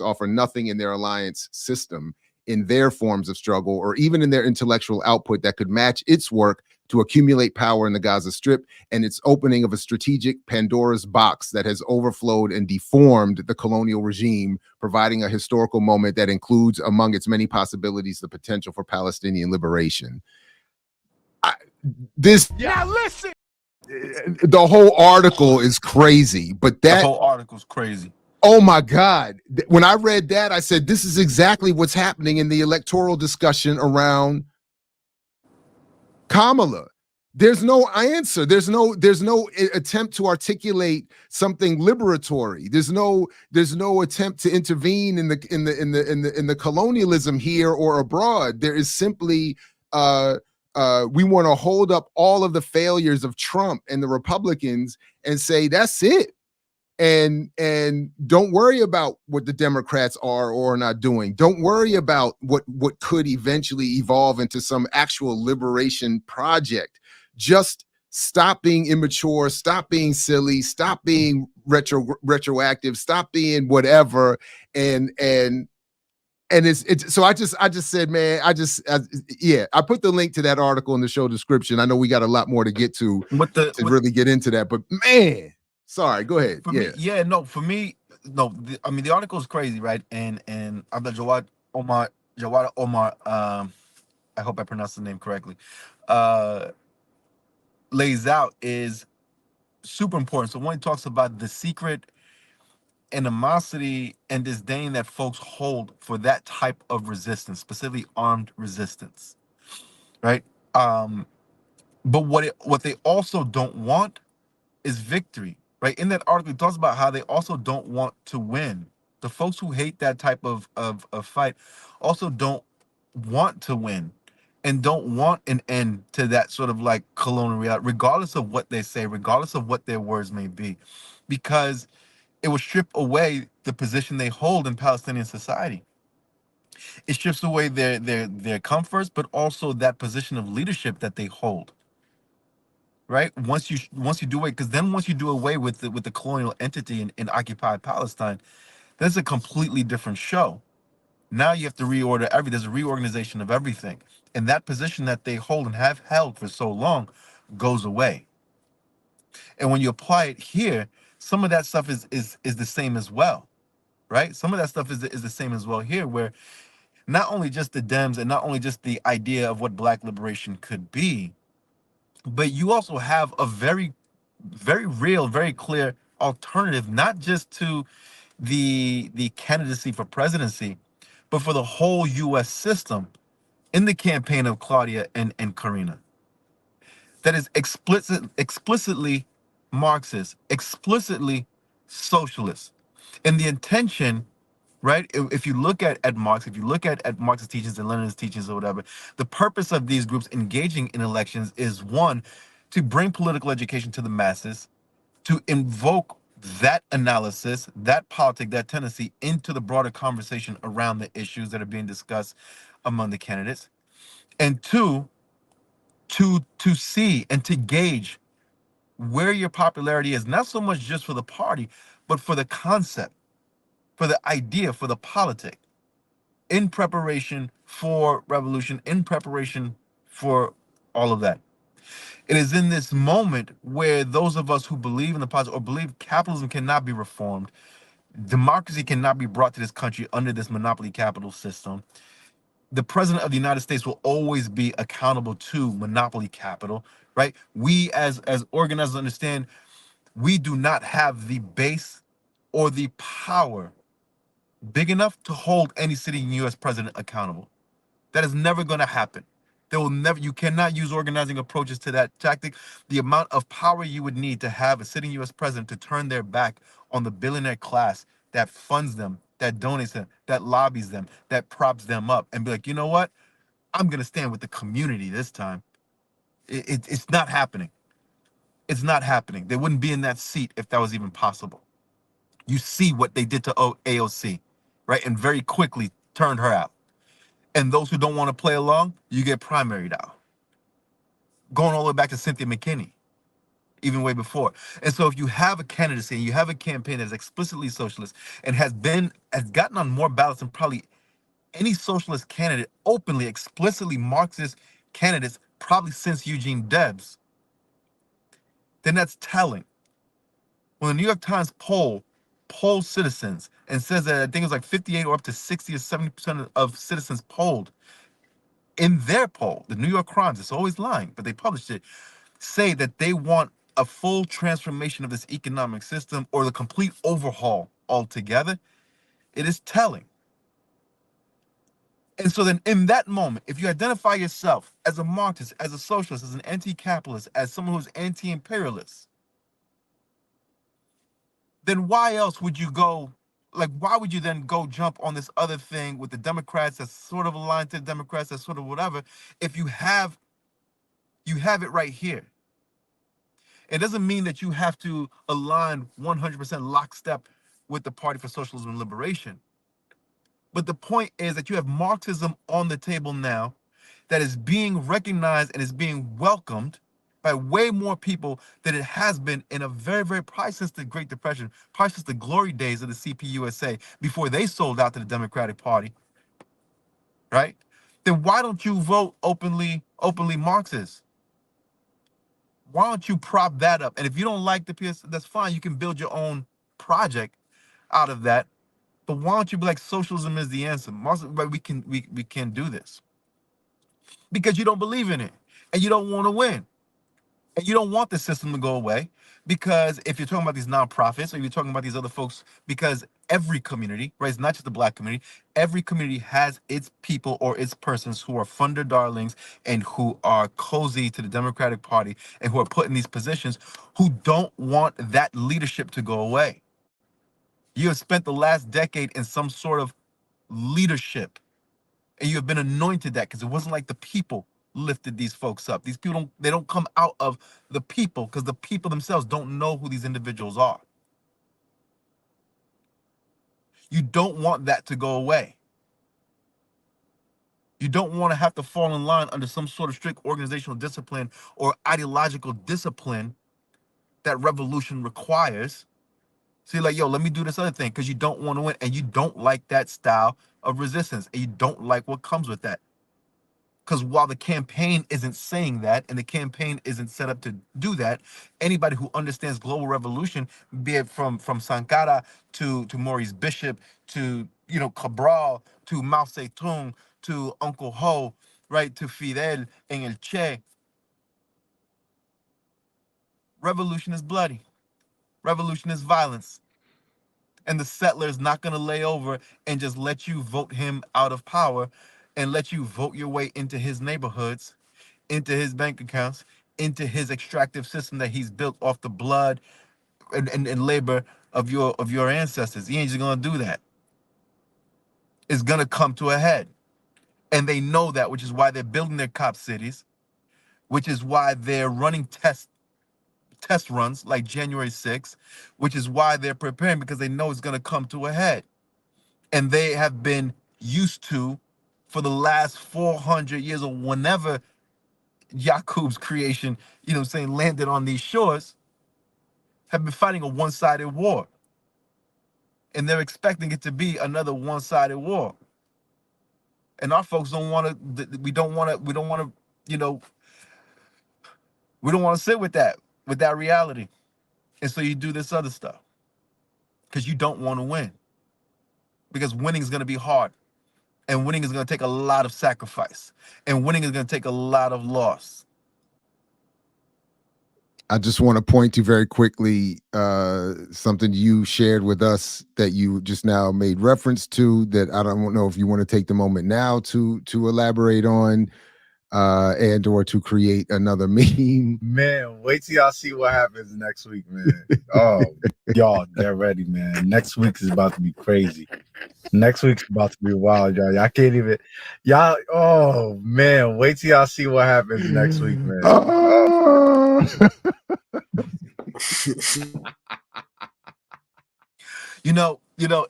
offer nothing in their alliance system, in their forms of struggle, or even in their intellectual output that could match its work to accumulate power in the Gaza Strip and its opening of a strategic Pandora's box that has overflowed and deformed the colonial regime, providing a historical moment that includes among its many possibilities the potential for Palestinian liberation. Now listen. The whole article is crazy, but The whole article's crazy. oh my God. When I read that, I said, this is exactly what's happening in the electoral discussion around Kamala. There's no answer. There's no attempt to articulate something liberatory. There's no attempt to intervene in the colonialism here or abroad. There is simply we want to hold up all of the failures of Trump and the Republicans and say that's it. And don't worry about what the Democrats are or are not doing. Don't worry about what could eventually evolve into some actual liberation project. Just stop being immature, stop being silly, stop being retroactive, stop being whatever. And it's so I just said, man, I put the link to that article in the show description. I know we got a lot more to get to really get into that, but man. Sorry, go ahead. For me, I mean, the article is crazy, right? And Jawad Omar, I hope I pronounced the name correctly, lays out is super important. So when he talks about the secret animosity and disdain that folks hold for that type of resistance, specifically armed resistance, right? But what they also don't want is victory. Right, in that article, it talks about how they also don't want to win. The folks who hate that type of fight also don't want to win and don't want an end to that sort of like colonial reality, regardless of what they say, regardless of what their words may be, because it will strip away the position they hold in Palestinian society. It strips away their comforts, but also that position of leadership that they hold. Right, once you do away, because then once you do away with the colonial entity in occupied Palestine, that's a completely different show. Now you have to reorder there's a reorganization of everything, and that position that they hold and have held for so long goes away. And when you apply it here, some of that stuff is the same as well, right? Some of that stuff is the same as well here, where not only just the Dems and not only just the idea of what Black liberation could be, but you also have a very, very real, very clear alternative, not just to the candidacy for presidency, but for the whole U.S. system in the campaign of Claudia and Karina. That is explicitly Marxist, explicitly socialist. And the intention, right? If you look at Marx, if you look at Marx's teachings and Lenin's teachings or whatever, the purpose of these groups engaging in elections is, one, to bring political education to the masses, to invoke that analysis, that politic, that tendency into the broader conversation around the issues that are being discussed among the candidates, and two, to see and to gauge where your popularity is, not so much just for the party, but for the concept, for the idea, for the politic, in preparation for revolution, in preparation for all of that. It is in this moment where those of us who believe in the positive or believe capitalism cannot be reformed, democracy cannot be brought to this country under this monopoly capital system. The president of the United States will always be accountable to monopoly capital, right? We as organizers understand we do not have the base or the power big enough to hold any sitting U.S. president accountable. That is never going to happen. You cannot use organizing approaches to that tactic. The amount of power you would need to have a sitting U.S. president to turn their back on the billionaire class that funds them, that donates them, that lobbies them, that props them up, and be like, you know what? I'm going to stand with the community this time. It's not happening. It's not happening. They wouldn't be in that seat if that was even possible. You see what they did to AOC, right? And very quickly turned her out. And those who don't want to play along, you get primaried out. Going all the way back to Cynthia McKinney, even way before. And so if you have a candidacy and you have a campaign that is explicitly socialist and has gotten on more ballots than probably any socialist candidate, openly, explicitly Marxist candidates, probably since Eugene Debs, then that's telling. When the New York Times polls citizens and says that I think it was like 58 or up to 60 or 70% of citizens polled in their poll, the New York Crimes, it's always lying, but they published it, say that they want a full transformation of this economic system or the complete overhaul altogether, it is telling. And so then in that moment, if you identify yourself as a Marxist, as a socialist, as an anti-capitalist, as someone who's anti-imperialist, then why else would you go, like, why would you then go jump on this other thing with the Democrats that's sort of aligned to the Democrats, that's sort of whatever, if you have it right here? It doesn't mean that you have to align 100% lockstep with the Party for Socialism and Liberation. But the point is that you have Marxism on the table now that is being recognized and is being welcomed by way more people than it has been in a very, very, probably since the Great Depression, probably since the glory days of the CPUSA, before they sold out to the Democratic Party, right? Then why don't you vote openly Marxist? Why don't you prop that up? And if you don't like the PS, that's fine. You can build your own project out of that. But why don't you be like, socialism is the answer? We can do this. Because you don't believe in it. And you don't want to win. And you don't want the system to go away. Because if you're talking about these nonprofits, or you're talking about these other folks, because every community, right, it's not just the Black community, every community has its people or its persons who are funder darlings and who are cozy to the Democratic Party and who are put in these positions who don't want that leadership to go away. You have spent the last decade in some sort of leadership, and you have been anointed that, because it wasn't like the people lifted these folks up. These people don't come out of the people, because the people themselves don't know who these individuals are. You don't want that to go away. You don't want to have to fall in line under some sort of strict organizational discipline or ideological discipline that revolution requires. So you're like, yo, let me do this other thing, because you don't want to win, and you don't like that style of resistance, and you don't like what comes with that. Because while the campaign isn't saying that, and the campaign isn't set up to do that, anybody who understands global revolution, be it from Sankara to Maurice Bishop to Cabral to Mao Zedong to Uncle Ho, right, to Fidel and El Che, revolution is bloody. Revolution is violence. And the settler is not going to lay over and just let you vote him out of power and let you vote your way into his neighborhoods, into his bank accounts, into his extractive system that he's built off the blood and labor of your ancestors. He ain't just going to do that. It's going to come to a head. And they know that, which is why they're building their cop cities, which is why they're running test runs like January 6th, which is why they're preparing, because they know it's going to come to a head. And they have been used to, for the last 400 years, or whenever Yaqub's creation, landed on these shores, have been fighting a one-sided war. And they're expecting it to be another one-sided war. And our folks don't want to, we don't want to sit with that reality. And so you do this other stuff because you don't want to win, because winning is going to be hard, and winning is going to take a lot of sacrifice, and winning is going to take a lot of loss. I just want to point to very quickly something you shared with us that you just now made reference to, that I don't know if you want to take the moment now to elaborate on. and or to create another meme. Man, wait till y'all see what happens next week, man. Oh, y'all get ready, man. Next week is about to be crazy. Next week's about to be wild, y'all. Y'all can't even, y'all. Oh man, wait till y'all see what happens next week, man.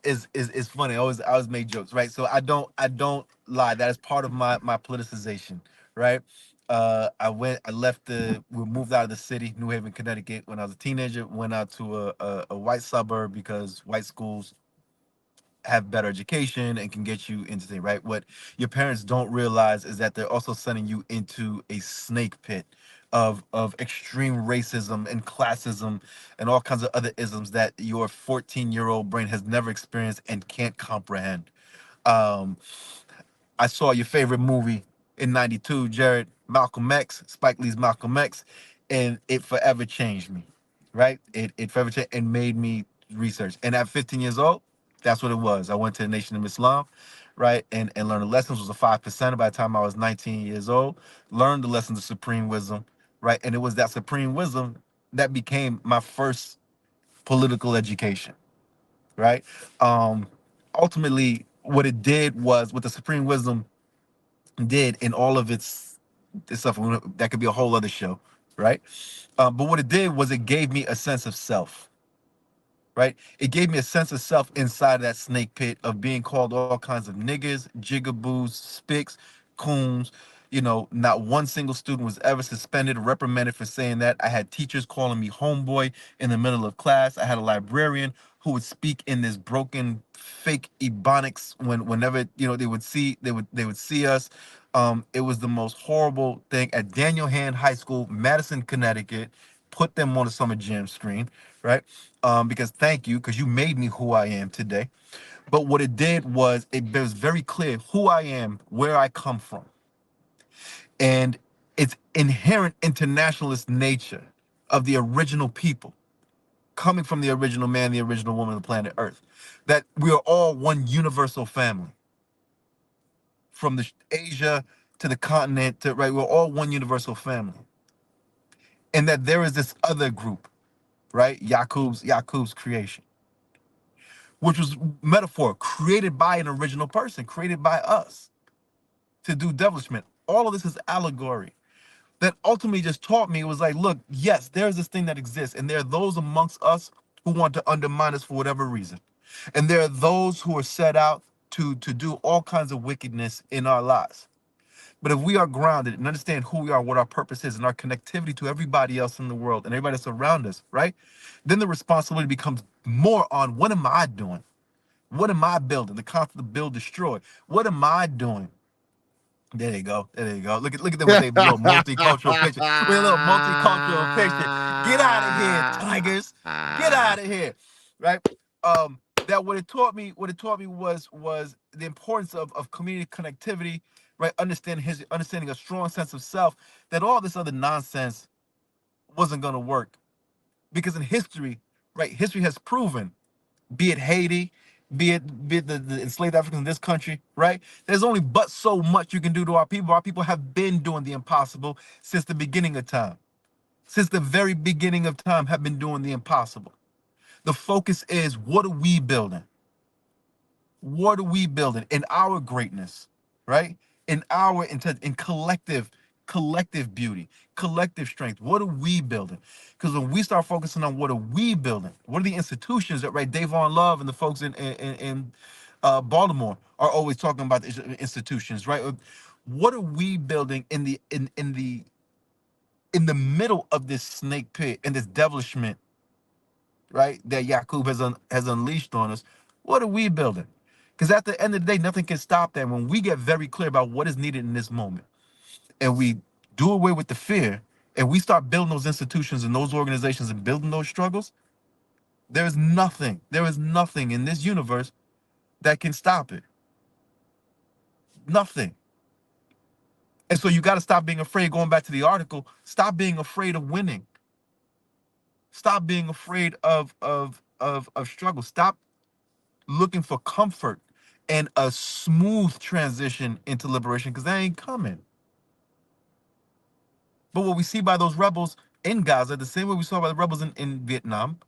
It's funny. I always make jokes, right? So I don't lie. That is part of my politicization, right? We moved out of the city, New Haven, Connecticut, when I was a teenager. Went out to a white suburb because white schools have better education and can get you into things, right? What your parents don't realize is that they're also sending you into a snake pit of extreme racism and classism and all kinds of other isms that your 14-year-old brain has never experienced and can't comprehend. Um, I saw your favorite movie in '92, Jared, Malcolm X, Spike Lee's Malcolm X, and it forever changed me, right? It forever changed and made me research. And at 15 years old, that's what it was. I went to the Nation of Islam, right, and learned the lessons. Was a 5%. By the time I was 19 years old, learned the lessons of supreme wisdom, right, and it was that supreme wisdom that became my first political education, right. Ultimately, what it did was, what the supreme wisdom did in all of its stuff, that could be a whole other show, right? But what it did was it gave me a sense of self, right? It gave me a sense of self inside of that snake pit of being called all kinds of niggas, jigaboos, spics, coons. Not one single student was ever suspended or reprimanded for saying that. I had teachers calling me homeboy in the middle of class. I had a librarian who would speak in this broken fake ebonics whenever they would see us. It was the most horrible thing at Daniel Hand High School, Madison, Connecticut. Put them on the Summer Jam screen, right? Because thank you, because you made me who I am today. But what it did was it was very clear who I am, where I come from, and its inherent internationalist nature of the original people, coming from the original man, the original woman of the planet Earth, that we are all one universal family, from the Asia to the continent to, right, we're all one universal family, and that there is this other group, right, Yakub's creation, which was metaphor created by an original person, created by us to do devilishment. All of this is allegory that ultimately just taught me, it was like, look, yes, there's this thing that exists, and there are those amongst us who want to undermine us for whatever reason. And there are those who are set out to do all kinds of wickedness in our lives. But if we are grounded and understand who we are, what our purpose is, and our connectivity to everybody else in the world and everybody that's around us, right? Then the responsibility becomes more on, what am I doing? What am I building? The concept of build, destroy. What am I doing? There you go. There you go. Look at them with their little multicultural picture. With a little multicultural picture. Get out of here, tigers. Get out of here. Right? That what it taught me was the importance of community connectivity, right? Understanding a strong sense of self, that all this other nonsense wasn't gonna work. Because in history, right, history has proven, be it Haiti, be it the enslaved Africans in this country, right? There's only but so much you can do to our people. Our people have been doing the impossible since the beginning of time. Since the very beginning of time, have been doing the impossible. The focus is, what are we building? What are we building in our greatness, right? In our in collective beauty, collective strength. What are we building? Because when we start focusing on what are we building, what are the institutions that, right, Davon Love and the folks in Baltimore are always talking about, the institutions, right? What are we building in the middle of this snake pit and this devilishment, right, that Yakub has unleashed on us? What are we building? Because at the end of the day, nothing can stop that. When we get very clear about what is needed in this moment, and we do away with the fear, and we start building those institutions and those organizations and building those struggles, there is nothing in this universe that can stop it. Nothing. And so you got to stop being afraid. Going back to the article, stop being afraid of winning. Stop being afraid of struggle. Stop looking for comfort and a smooth transition into liberation, because that ain't coming. But what we see by those rebels in Gaza, the same way we saw by the rebels in Vietnam,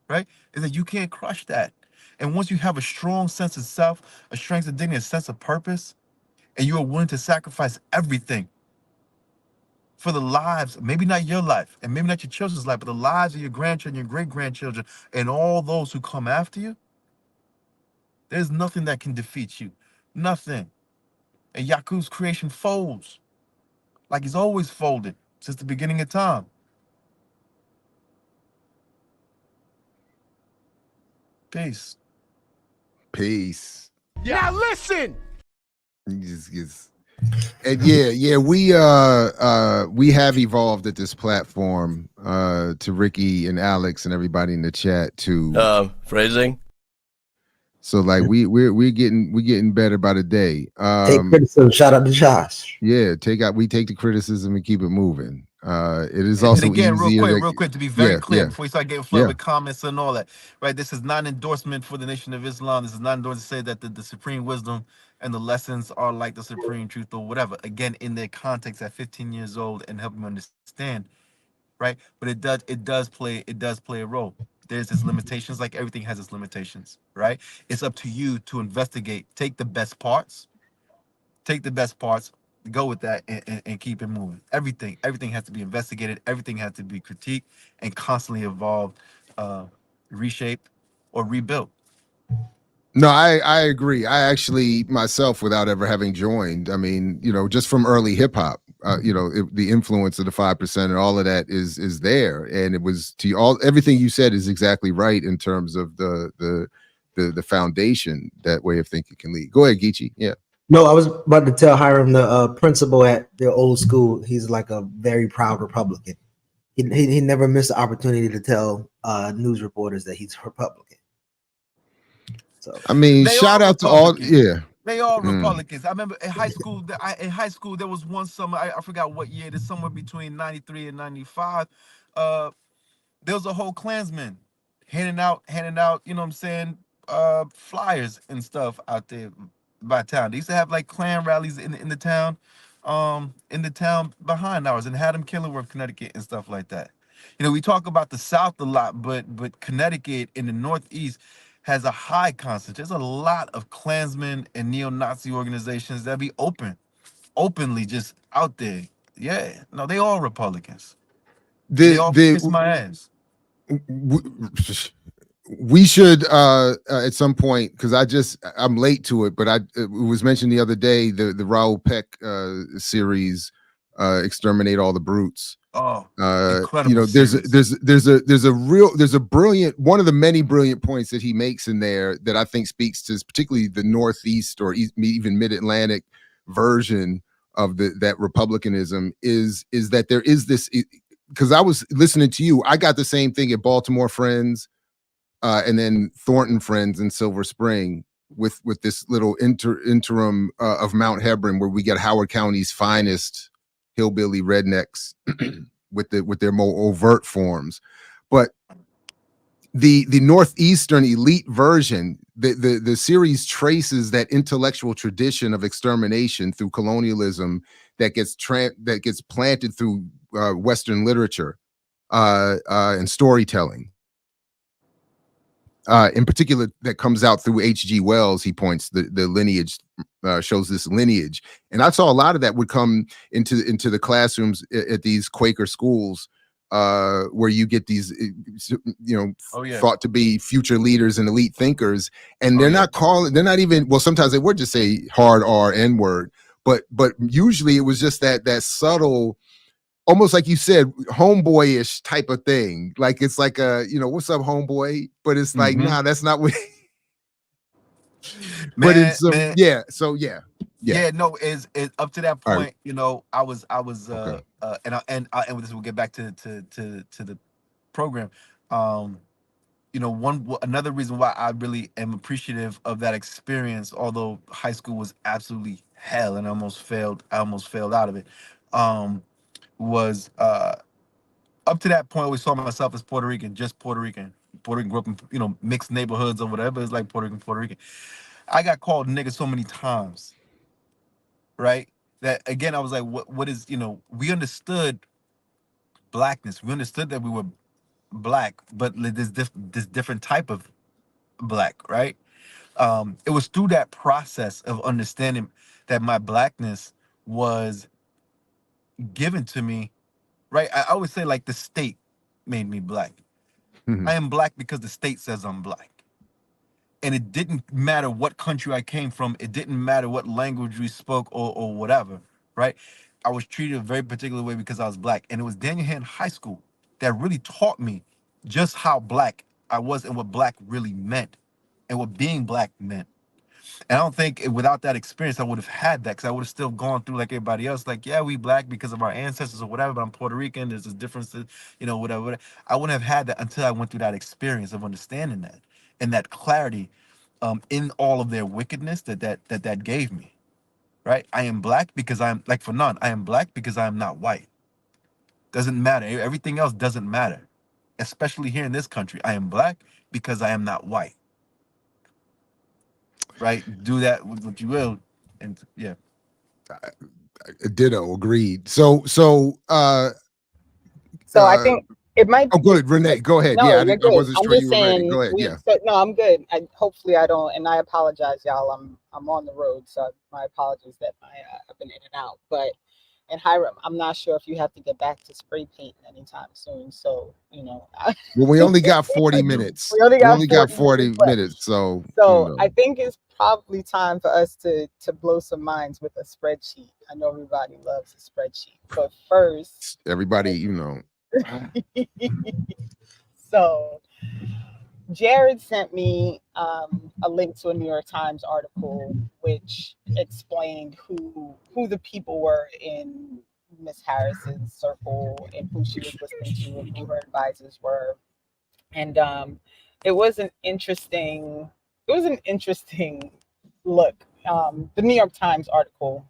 right, is that you can't crush that. And once you have a strong sense of self, a strength of dignity, a sense of purpose, and you are willing to sacrifice everything for the lives, maybe not your life, and maybe not your children's life, but the lives of your grandchildren, your great-grandchildren, and all those who come after you, there's nothing that can defeat you. Nothing. And Yakub's creation folds like he's always folded since the beginning of time. Peace. Peace. Now listen. And yeah, we have evolved at this platform to Ricky and Alex and everybody in the chat to phrasing. So like we're getting better by the day. Take criticism, shout out to Josh. Yeah, we take the criticism and keep it moving. It is also and again, easier real quick, to be very clear before we start getting flooded with comments and all that, right? This is not an endorsement for the Nation of Islam. This is not endorsement to say that the supreme wisdom and the lessons are like the supreme truth or whatever. Again, in their context at 15 years old and help them understand, right? But it does play a role. There's its limitations, like everything has its limitations, right? It's up to you to investigate, take the best parts, go with that and keep it moving. Everything has to be investigated. Everything has to be critiqued and constantly evolved, reshaped, or rebuilt. No, I agree. I actually myself, without ever having joined, I mean, just from early hip hop, the influence of the 5% and all of that is there, and it was everything you said is exactly right in terms of the foundation that way of thinking can lead. Go ahead, Geechee. Yeah. No, I was about to tell Hiram, the principal at the old school, he's like a very proud Republican. He never missed the opportunity to tell news reporters that he's Republican. So I mean, shout out to all. Yeah, they all Republicans. I remember in high school. There was one summer. I forgot what year. It's somewhere between 93 and 95. There was a whole Klansman handing out. You know what I'm saying? Flyers and stuff out there by town. They used to have like Klan rallies in the town, behind ours in Haddam, Kenilworth, Connecticut, and stuff like that. We talk about the South a lot, but Connecticut in the Northeast has a high concentration. There's a lot of Klansmen and neo-Nazi organizations that be openly just out there. Yeah, no, they all Republicans. They all kiss my ass. We should at some point, because I'm late to it, but it was mentioned the other day, the Raoul Peck series, Exterminate All the Brutes. Oh, incredible. There's a brilliant, one of the many brilliant points that he makes in there that I think speaks to particularly the Northeast or even Mid-Atlantic version of that republicanism is that there is this, because I was listening to you, I got the same thing at Baltimore Friends, and then Thornton Friends in Silver Spring with this little interim of Mount Hebron, where we get Howard County's finest hillbilly rednecks with their more overt forms. But the Northeastern elite version, the series traces that intellectual tradition of extermination through colonialism that gets planted through Western literature and storytelling. In particular, that comes out through H.G. Wells. He points the lineage, shows this lineage, and I saw a lot of that would come into the classrooms at these Quaker schools, where you get these, thought to be future leaders and elite thinkers, and they're not even, well, sometimes they would just say hard R N word, but usually it was just that subtle, almost like you said, homeboyish type of thing. Like it's like what's up, homeboy? But it's like, nah, that's not what. But it's no, is up to that point. Right. I was okay. and this will get back to the program. Another reason why I really am appreciative of that experience, although high school was absolutely hell and I almost failed out of it. Was up to that point, I always saw myself as Puerto Rican, just Puerto Rican. Puerto Rican, grew up in mixed neighborhoods or whatever. It's like Puerto Rican. I got called nigga so many times, right? That again, I was like, what is, we understood blackness. We understood that we were black, but this different type of black, right? It was through that process of understanding that my blackness was given to me, right? I always say like the state made me black. I am black because the state says I'm black. And it didn't matter what country I came from. It didn't matter what language we spoke or whatever, right? I was treated a very particular way because I was black. And it was Daniel Hand High School that really taught me just how black I was and what black really meant and what being black meant. And I don't think without that experience, I would have had that, because I would have still gone through like everybody else. Like, yeah, we black because of our ancestors or whatever, but I'm Puerto Rican. There's this difference, whatever. I wouldn't have had that until I went through that experience of understanding that and that clarity in all of their wickedness that gave me. Right? I am black because I'm like for none. I am black because I am not white. Doesn't matter. Everything else doesn't matter, especially here in this country. I am black because I am not white. Right? Do that with what you will, and yeah. Ditto, agreed. So I think it might. Oh, good, Renee. Go ahead. No, yeah, you're good. I wasn't I'm sure just you were ready. saying. Go ahead. Yeah. No, I'm good. Hopefully I don't, and I apologize, y'all. I'm on the road, so my apologies that I've been in and out. But and Hiram, I'm not sure if you have to get back to spray painting anytime soon. So well, we only got 40 minutes. We only got 40 minutes. So I think it's probably time for us to blow some minds with a spreadsheet. I know everybody loves a spreadsheet, but first, everybody, So Jared sent me a link to a New York Times article which explained who the people were in Miss Harris's circle and who she was listening to and who her advisors were. And it was an interesting look. The New York Times article.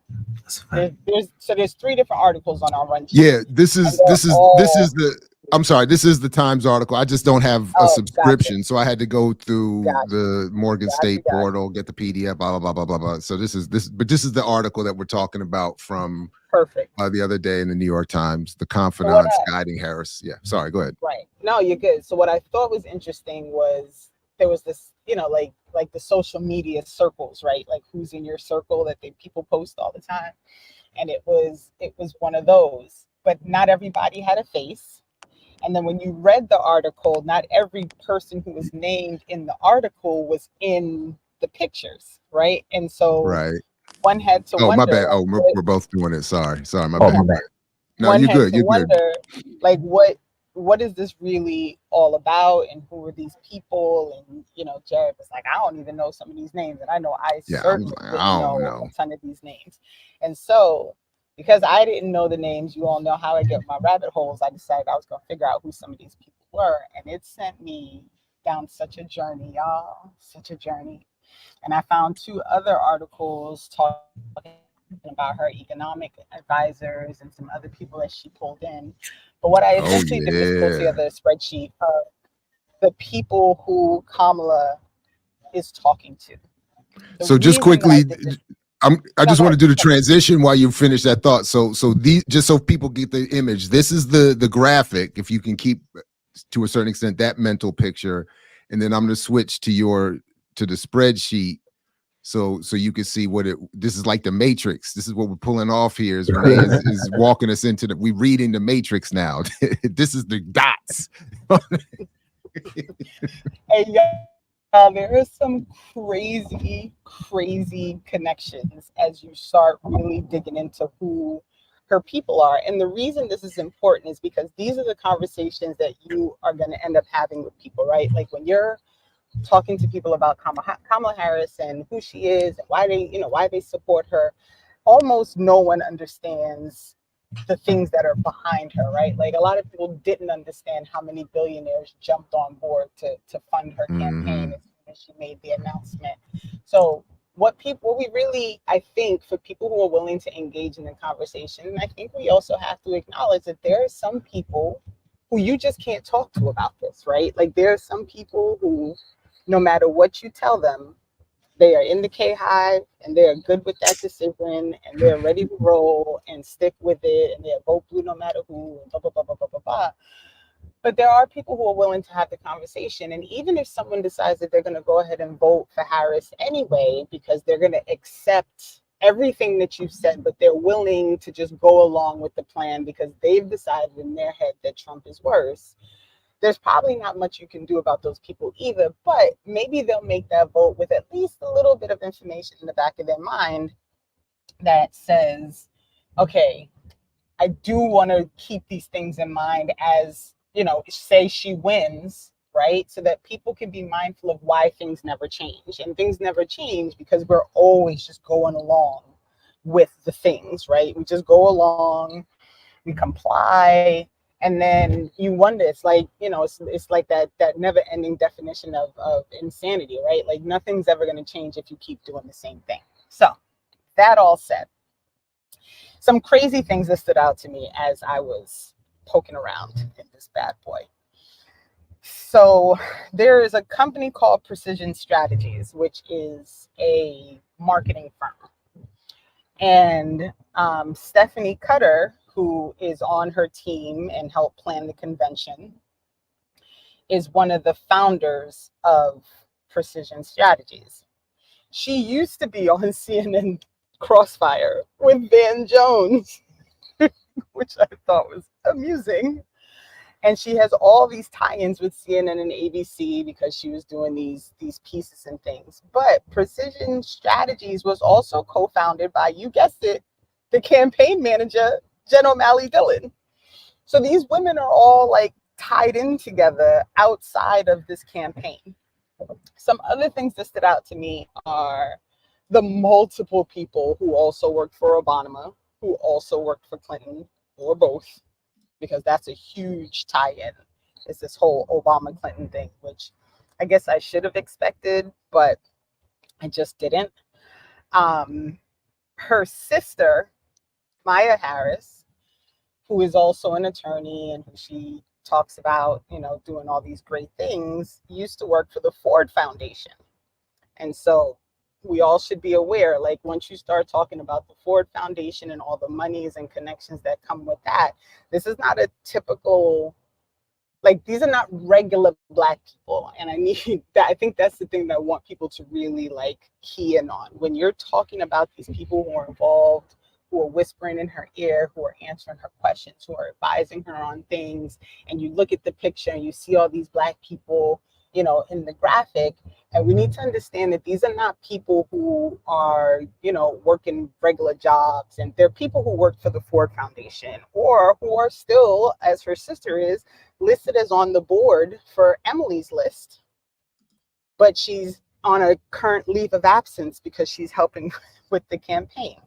There's 3 different articles on our run sheet. Yeah, this is the Times article. I just don't have a subscription, gotcha. So I had to go through Gotcha. the Morgan State portal, get the PDF, blah blah blah blah blah. So this is the article that we're talking about from perfect the other day in the New York Times, the confidants guiding Harris. Yeah, sorry, go ahead. Right. No, you're good. So what I thought was interesting was there was this, like the social media circles, right? Like who's in your circle that people post all the time. And it was one of those, but not everybody had a face. And then when you read the article, not every person who was named in the article was in the pictures, right? And so one had to wonder. My bad. Oh, we're both doing it. Sorry, my bad. No, you're good. You're good. Like what is this really all about, and who are these people? And Jared was like, I don't even know some of these names, and I know I certainly didn't know a ton of these names. And so because I didn't know the names, you all know how I get my rabbit holes, I decided I was going to figure out who some of these people were, and it sent me down such a journey, y'all, such a journey. And I found 2 other articles talking about her economic advisors and some other people that she pulled in. But what I essentially did was pull together a spreadsheet of the people who Kamala is talking to. So just quickly, I just want to do the transition while you finish that thought. So these, just so people get the image, this is the graphic, if you can keep to a certain extent that mental picture, and then I'm going to switch to the spreadsheet so you can see this is like the Matrix. This is what we're pulling off here. Is Renee is walking us into we reading the Matrix now. This is the dots. Hey, there are some crazy connections as you start really digging into who her people are. And the reason this is important is because these are the conversations that you are going to end up having with people, right? Like when you're talking to people about Kamala Harris and who she is and why they support her, almost no one understands the things that are behind her, right? Like a lot of people didn't understand how many billionaires jumped on board to fund her campaign as soon as she made the announcement. So what we really, I think, for people who are willing to engage in the conversation, and I think we also have to acknowledge that there are some people who you just can't talk to about this, right? Like there are some people who, no matter what you tell them, They are in the K Hive and they are good with that decision and they're ready to roll and stick with it and they'll vote blue no matter who and blah, blah, blah, blah, blah, blah, blah. But there are people who are willing to have the conversation. And even if someone decides that they're going to go ahead and vote for Harris anyway, because they're going to accept everything that you've said, but they're willing to just go along with the plan because they've decided in their head that Trump is worse, there's probably not much you can do about those people either. But maybe they'll make that vote with at least a little bit of information in the back of their mind that says, okay, I do want to keep these things in mind as, you know, say she wins, right? So that people can be mindful of why things never change. And things never change because we're always just going along with the things, right? We just go along, we comply, and then you wonder, it's like, you know, it's like that never ending definition of insanity, right? Like nothing's ever going to change if you keep doing the same thing. So that all said, some crazy things that stood out to me as I was poking around in this bad boy. So there is a company called Precision Strategies, which is a marketing firm. And Stephanie Cutter, who is on her team and helped plan the convention, is one of the founders of Precision Strategies. She used to be on CNN Crossfire with Van Jones, which I thought was amusing. And she has all these tie-ins with CNN and ABC because she was doing these pieces and things. But Precision Strategies was also co-founded by, you guessed it, the campaign manager, Jen O'Malley Dillon. So these women are all like tied in together outside of this campaign. Some other things that stood out to me are the multiple people who also worked for Obama, who also worked for Clinton, or both, because that's a huge tie-in. It's this whole Obama-Clinton thing, which I guess I should have expected, but I just didn't. Her sister, Maya Harris, who is also an attorney and who she talks about, you know, doing all these great things, used to work for the Ford Foundation. And so we all should be aware, like once you start talking about the Ford Foundation and all the monies and connections that come with that, this is not a typical, like these are not regular Black people. And I need that. I think that's the thing that I want people to really like key in on. When you're talking about these people who are involved, who are whispering in her ear, who are answering her questions, who are advising her on things, and you look at the picture and you see all these Black people, you know, in the graphic, and we need to understand that these are not people who are, you know, working regular jobs, and they're people who work for the Ford Foundation or who are still, as her sister is, listed as on the board for Emily's list, but she's on a current leave of absence because she's helping with the campaign.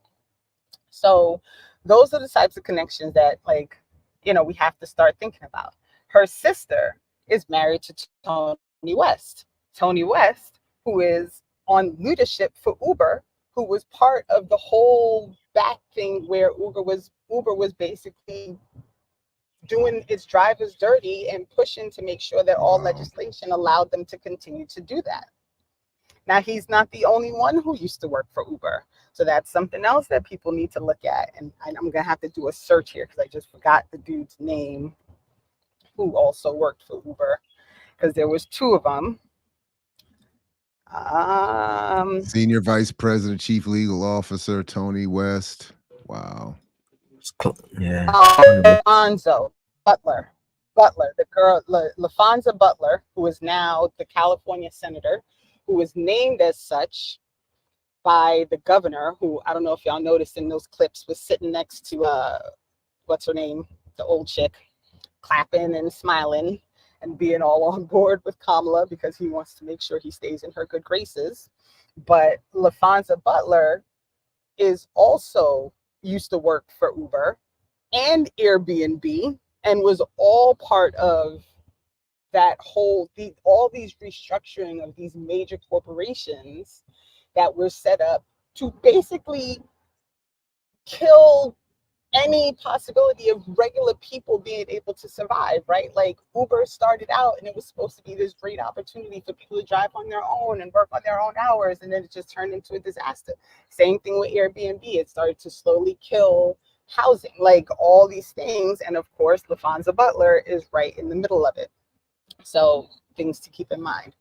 So those are the types of connections that, like, you know, we have to start thinking about. Her sister is married to Tony West. Tony West, who is on leadership for Uber, who was part of the whole back thing where Uber was basically doing its drivers dirty and pushing to make sure that all legislation allowed them to continue to do that. Now, he's not the only one who used to work for Uber. So that's something else that people need to look at. And I'm going to have to do a search here because I just forgot the dude's name who also worked for Uber, because there was two of them. Senior Vice President, Chief Legal Officer, Tony West. Wow. Yeah. LaFonza Butler, the girl, LaFonza Butler, who is now the California senator, who was named as such by the governor, who, I don't know if y'all noticed in those clips, was sitting next to, what's her name? The old chick, clapping and smiling and being all on board with Kamala because he wants to make sure he stays in her good graces. But LaFonza Butler is also used to work for Uber and Airbnb and was all part of that whole, all these restructuring of these major corporations that were set up to basically kill any possibility of regular people being able to survive, right? Like Uber started out and it was supposed to be this great opportunity for people to drive on their own and work on their own hours, and then it just turned into a disaster. Same thing with Airbnb. It started to slowly kill housing, like all these things. And of course, LaFonza Butler is right in the middle of it. So things to keep in mind.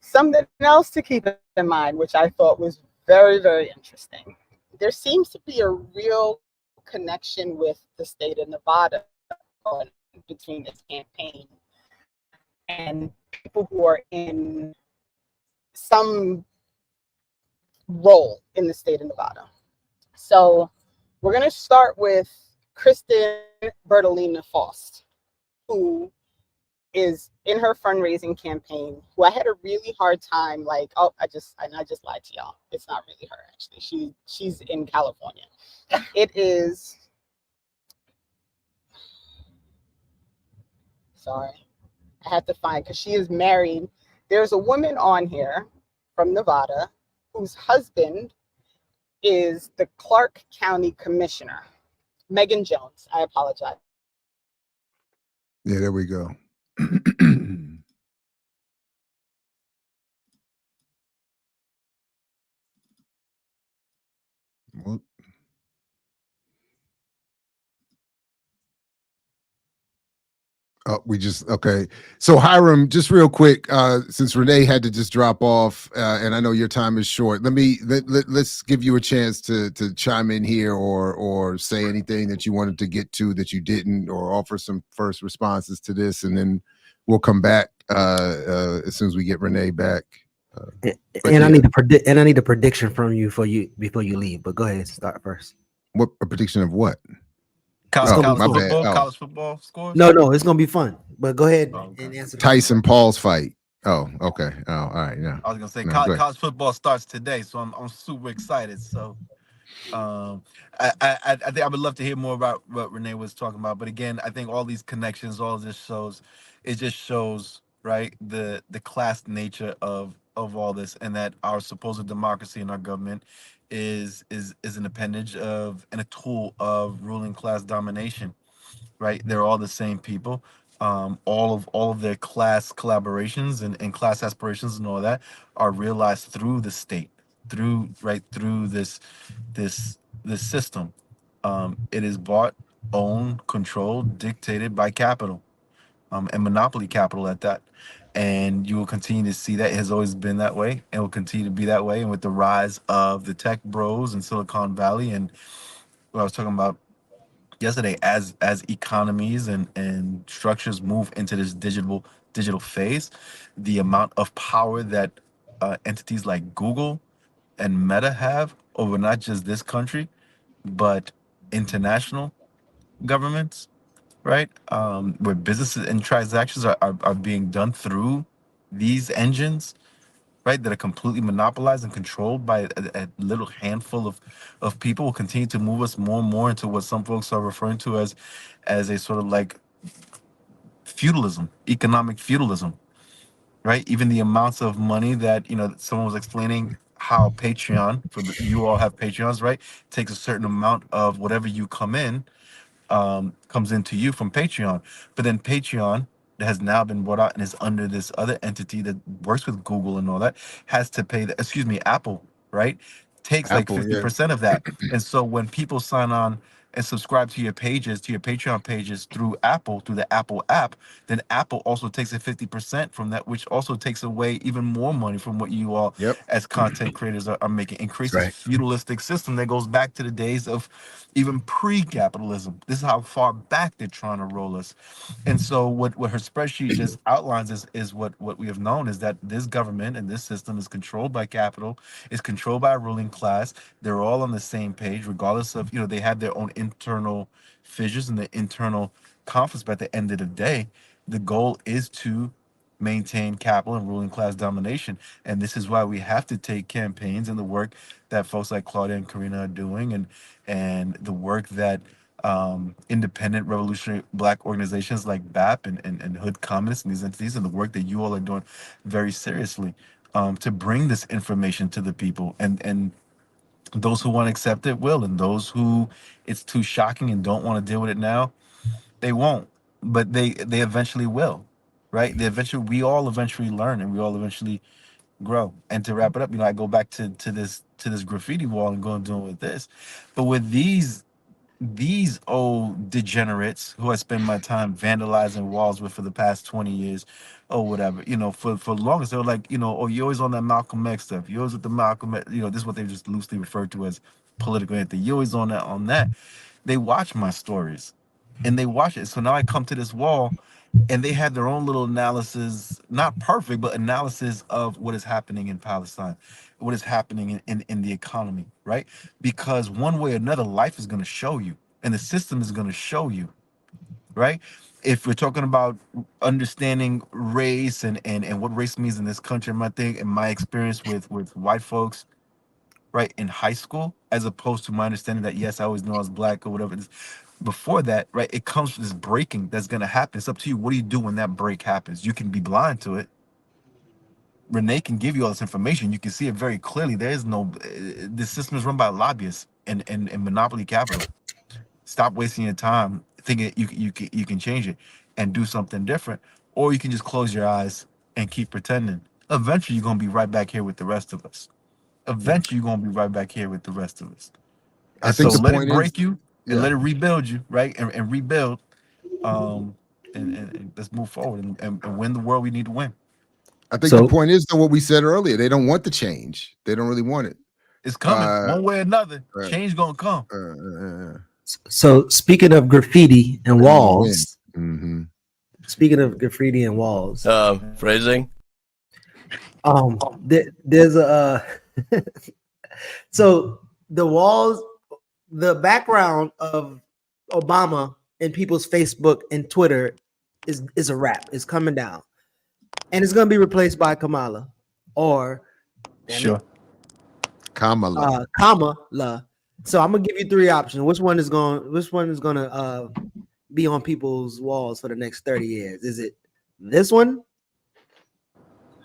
Something else to keep in mind, which I thought was very, very interesting. There seems to be a real connection with the state of Nevada between this campaign and people who are in some role in the state of Nevada. So we're going to start with Kristen Bertolina Faust, who is in her fundraising campaign, who I had a really hard time, like, oh, I just lied to y'all. It's not really her, actually. She's in California. It is, sorry, I had to find, because she is married. There's a woman on here from Nevada whose husband is the Clark County Commissioner, Megan Jones. I apologize. Yeah, there we go. Well, oh, okay. So Hiram, just real quick, since Renee had to just drop off, and I know your time is short, let's give you a chance to chime in here or say anything that you wanted to get to that you didn't, or offer some first responses to this, and then we'll come back as soon as we get Renee back. And yeah. I need a prediction from you before you leave. But go ahead, start first. What a prediction of what? College football scores? No, it's gonna be fun. But go ahead and answer. Tyson Paul's fight. Oh, okay. Oh, all right. Yeah. I was gonna say college football starts today, so I'm super excited. So, I think I would love to hear more about what Renee was talking about. But again, I think all these connections, all of this shows right the class nature of all this, and that our supposed democracy and our government is an appendage of and a tool of ruling class domination. Right, they're all the same people. All of their class collaborations and class aspirations and all that are realized through the state, through this system. It is bought, owned, controlled, dictated by capital, and monopoly capital at that. And you will continue to see that. It has always been that way and will continue to be that way. And with the rise of the tech bros in Silicon Valley, and what I was talking about yesterday, as economies and structures move into this digital phase, the amount of power that entities like Google and Meta have over not just this country but international governments, right? Where businesses and transactions are being done through these engines, right, that are completely monopolized and controlled by a little handful of people, will continue to move us more and more into what some folks are referring to as a sort of like feudalism, economic feudalism, right? Even the amounts of money that, someone was explaining how Patreon, you all have Patreons, right, takes a certain amount of whatever you come in, comes into you from Patreon. But then Patreon, that has now been brought out and is under this other entity that works with Google and all that, has to pay Apple, right? Takes Apple, like 50% of that. And so when people sign on and subscribe to your pages, to your Patreon pages through Apple, through the Apple app, then Apple also takes a 50% from that, which also takes away even more money from what you all as content creators are making. Increases feudalistic system that goes back to the days of even pre-capitalism. This is how far back they're trying to roll us. And so what her spreadsheet just outlines is what we have known, is that this government and this system is controlled by capital, is controlled by a ruling class. They're all on the same page, regardless of, they have their own internal fissures and the internal conflicts. But at the end of the day, the goal is to maintain capital and ruling class domination. And this is why we have to take campaigns and the work that folks like Claudia and Karina are doing, and the work that independent revolutionary Black organizations like BAP and Hood Communists and these entities, and the work that you all are doing very seriously, to bring this information to the people. And Those who want to accept it will, and those who it's too shocking and don't want to deal with it now, they won't. But they eventually will, right? We all eventually learn, and we all eventually grow. And to wrap it up, I go back to this graffiti wall and go and do it with this. But with these old degenerates who I spend my time vandalizing walls with for the past 20 years or whatever, for the longest, they were like, oh, you're always on that Malcolm X stuff. You're always with the Malcolm X, this is what they just loosely referred to as political anthem. You're always on that. They watch my stories and they watch it. So now I come to this wall and they have their own little analysis, not perfect, but analysis of what is happening in Palestine, what is happening in the economy, right? Because one way or another, life is going to show you, and the system is going to show you, right? If we're talking about understanding race and what race means in this country, my experience with white folks, right, in high school, as opposed to my understanding that, yes, I always knew I was black or whatever it is. Before that, right, it comes from this breaking that's going to happen. It's up to you. What do you do when that break happens? You can be blind to it. Renee can give you all this information. You can see it very clearly. There is no, the system is run by lobbyists and monopoly capital. Stop wasting your time thinking you can change it and do something different, or you can just close your eyes and keep pretending. Eventually, you're going to be right back here with the rest of us. Eventually, you're going to be right back here with the rest of us. And I think so the let point it break is, you and let it rebuild you, right? And rebuild, and let's move forward and win the world we need to win. I think the point is, though, what we said earlier, they don't want the change. They don't really want it. It's coming one way or another. Change gonna come. So speaking of graffiti and walls, mm-hmm. Speaking of graffiti and walls, phrasing. There's a so the walls, the background of Obama in people's Facebook and Twitter is a wrap. It's coming down, and it's gonna be replaced by Kamala, or Kamala. Kamala. So I'm gonna give you three options. Which one is gonna be on people's walls for the next 30 years? Is it this one?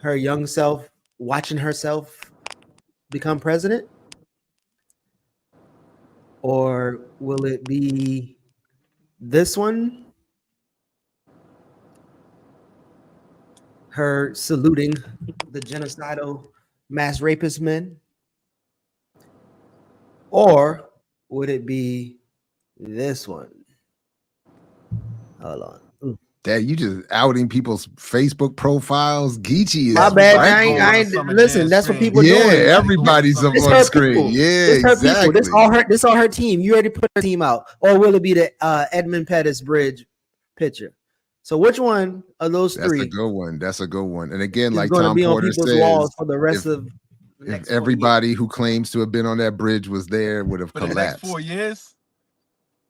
Her young self watching herself become president? Or will it be this one? Her saluting the genocidal mass rapist men? Or would it be this one? Hold on. Dad, you just outing people's Facebook profiles. Geechee is my bad. I ain't listen. That's what people doing. Everybody's up on screen. People. Yeah, exactly. This all her team. You already put her team out. Or will it be the Edmund Pettus Bridge picture? So which one of those three? That's a good one. That's a good one. And again, like Tom Porter says, walls for the rest of if everybody who claims to have been on that bridge was there, would have collapsed. The next 4 years.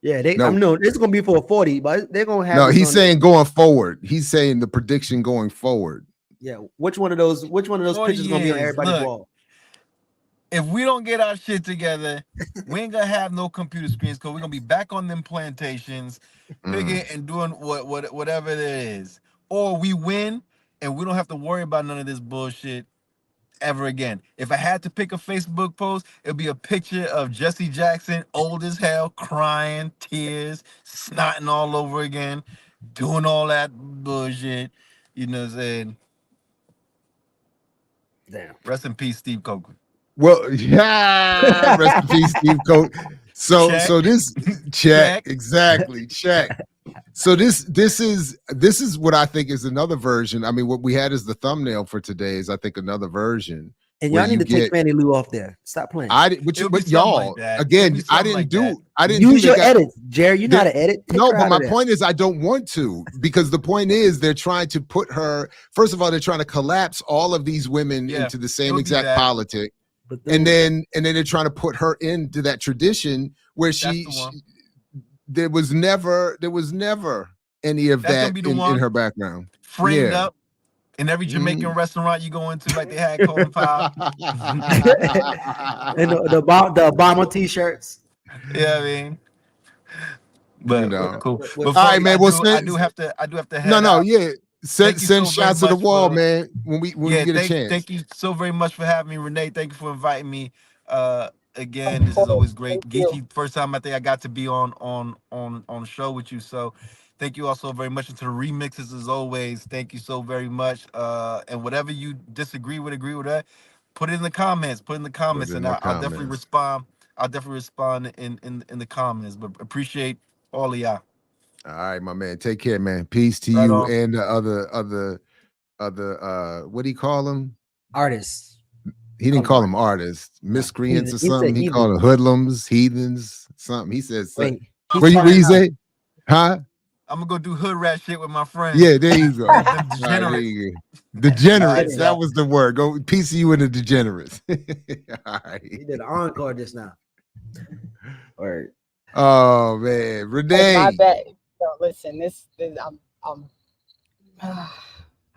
Yeah, it's gonna be for 40, but they're gonna have. No, he's saying going forward. He's saying the prediction going forward. Yeah, which one of those pictures is gonna be on everybody's wall? If we don't get our shit together, we ain't gonna have no computer screens because we're gonna be back on them plantations, picking and doing whatever it is. Or we win and we don't have to worry about none of this bullshit ever again. If I had to pick a Facebook post, it'd be a picture of Jesse Jackson, old as hell, crying, tears, snotting all over again, doing all that bullshit. You know what I'm saying? Damn. Rest in peace, Steve Coker. Well, yeah, rest in peace, Steve Coker. So this check. Exactly, check. So this is what I think is another version. I mean, what we had as the thumbnail for today is, I think, another version. And y'all need to take Fannie Lou off there. Stop playing. But y'all, like again, I didn't use your edits, Jerry. You know how to edit. No, but my point is, I don't want to, because the point is, they're trying to put her. First of all, they're trying to collapse all of these women into the same exact politic, and then they're trying to put her into that tradition where there was never any of that in her background. Framed up in every Jamaican restaurant you go into, like they had Colin Powell. And the Obama t-shirts. Yeah, I mean. But cool. All right, man. I do have to head out. Yeah. Send shots to the wall, man. When we get a chance. Thank you so very much for having me, Renee. Thank you for inviting me. again. Of This is always course. great. Thank you. Geechee, first time I think I got to be on the show with you. So thank you all so very much. And to the remixes as always, thank you so very much. And whatever you disagree with, agree with that, put it in the comments. Put it in the comments, Put it in and the I'll definitely comments. respond. I'll definitely respond in the comments. But appreciate all of y'all. All right, my man. Take care, man. Peace to Right you on. and the other what do you call them? Artists. He didn't call them artists, miscreants or He said something. He called them hoodlums, heathens, something. He said something. Wait, What you say? Huh? I'm gonna go do hood rat shit with my friends. Yeah, there you go. All right, Them there degenerates. you go. Degenerates. Nice, That was the word. Go PCU and the degenerates. All right. He did an encore just now. Or Oh man, Renee. My bad. So listen,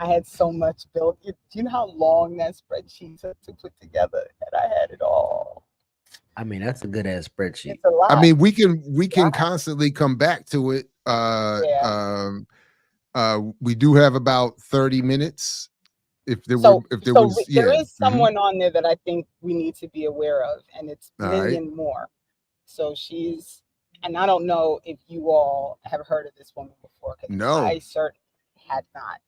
I had so much built. Do you know how long that spreadsheet took to put together? And I had it all. I mean, that's a good ass spreadsheet. It's a lot. I mean, we can constantly come back to it. We do have about 30 minutes. There is someone on there that I think we need to be aware of, and it's Million Moore. So she's, and I don't know if you all have heard of this woman before, because no, I certainly had not.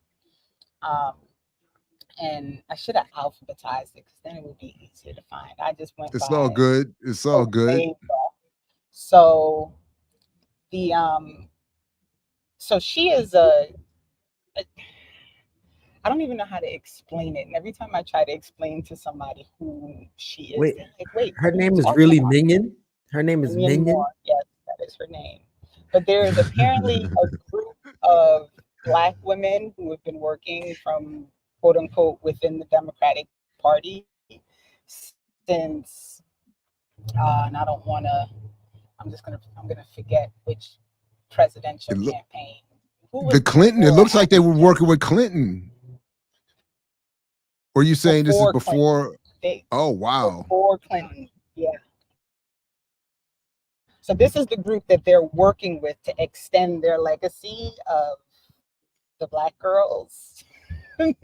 And I should have alphabetized it because then it would be easier to find. I just went. It's all good. It's all good. So the so she is I don't even know how to explain it. And every time I try to explain to somebody who she is, they're like, wait, her name is really Minion? Her name is Minion? Yes, that is her name. But there is apparently a group of Black women who have been working from quote unquote within the Democratic Party since and I don't want to, I'm gonna forget which presidential campaign. The Clinton, it looks like they were working with Clinton. Or are you saying this is before? Oh, wow. Before Clinton, yeah. So this is the group that they're working with to extend their legacy of the Black girls. The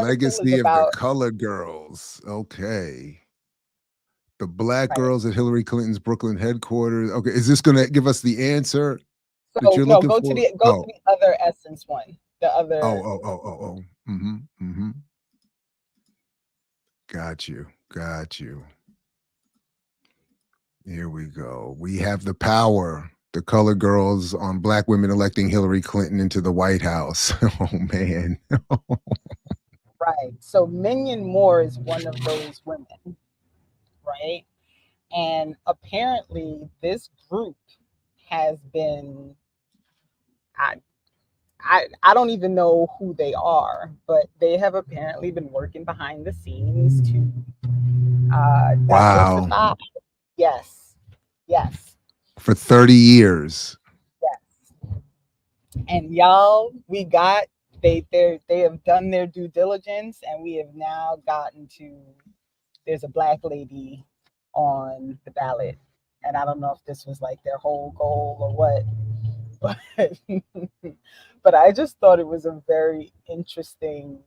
legacy of the colored girls. Okay. The Black girls at Hillary Clinton's Brooklyn headquarters. Okay, is this going to give us the answer that you're looking for? To the other Essence one. The other. Mm-hmm. Got you. Here we go. We have the power. The colored girls on Black women electing Hillary Clinton into the White House. Oh, man. Right. So Million Moore is one of those women, right? And apparently this group has been, I don't even know who they are, but they have apparently been working behind the scenes to diversify. Yes. For 30 years. Yes. And y'all, they have done their due diligence, and we have now gotten to, there's a Black lady on the ballot. And I don't know if this was like their whole goal or what, but I just thought it was very interesting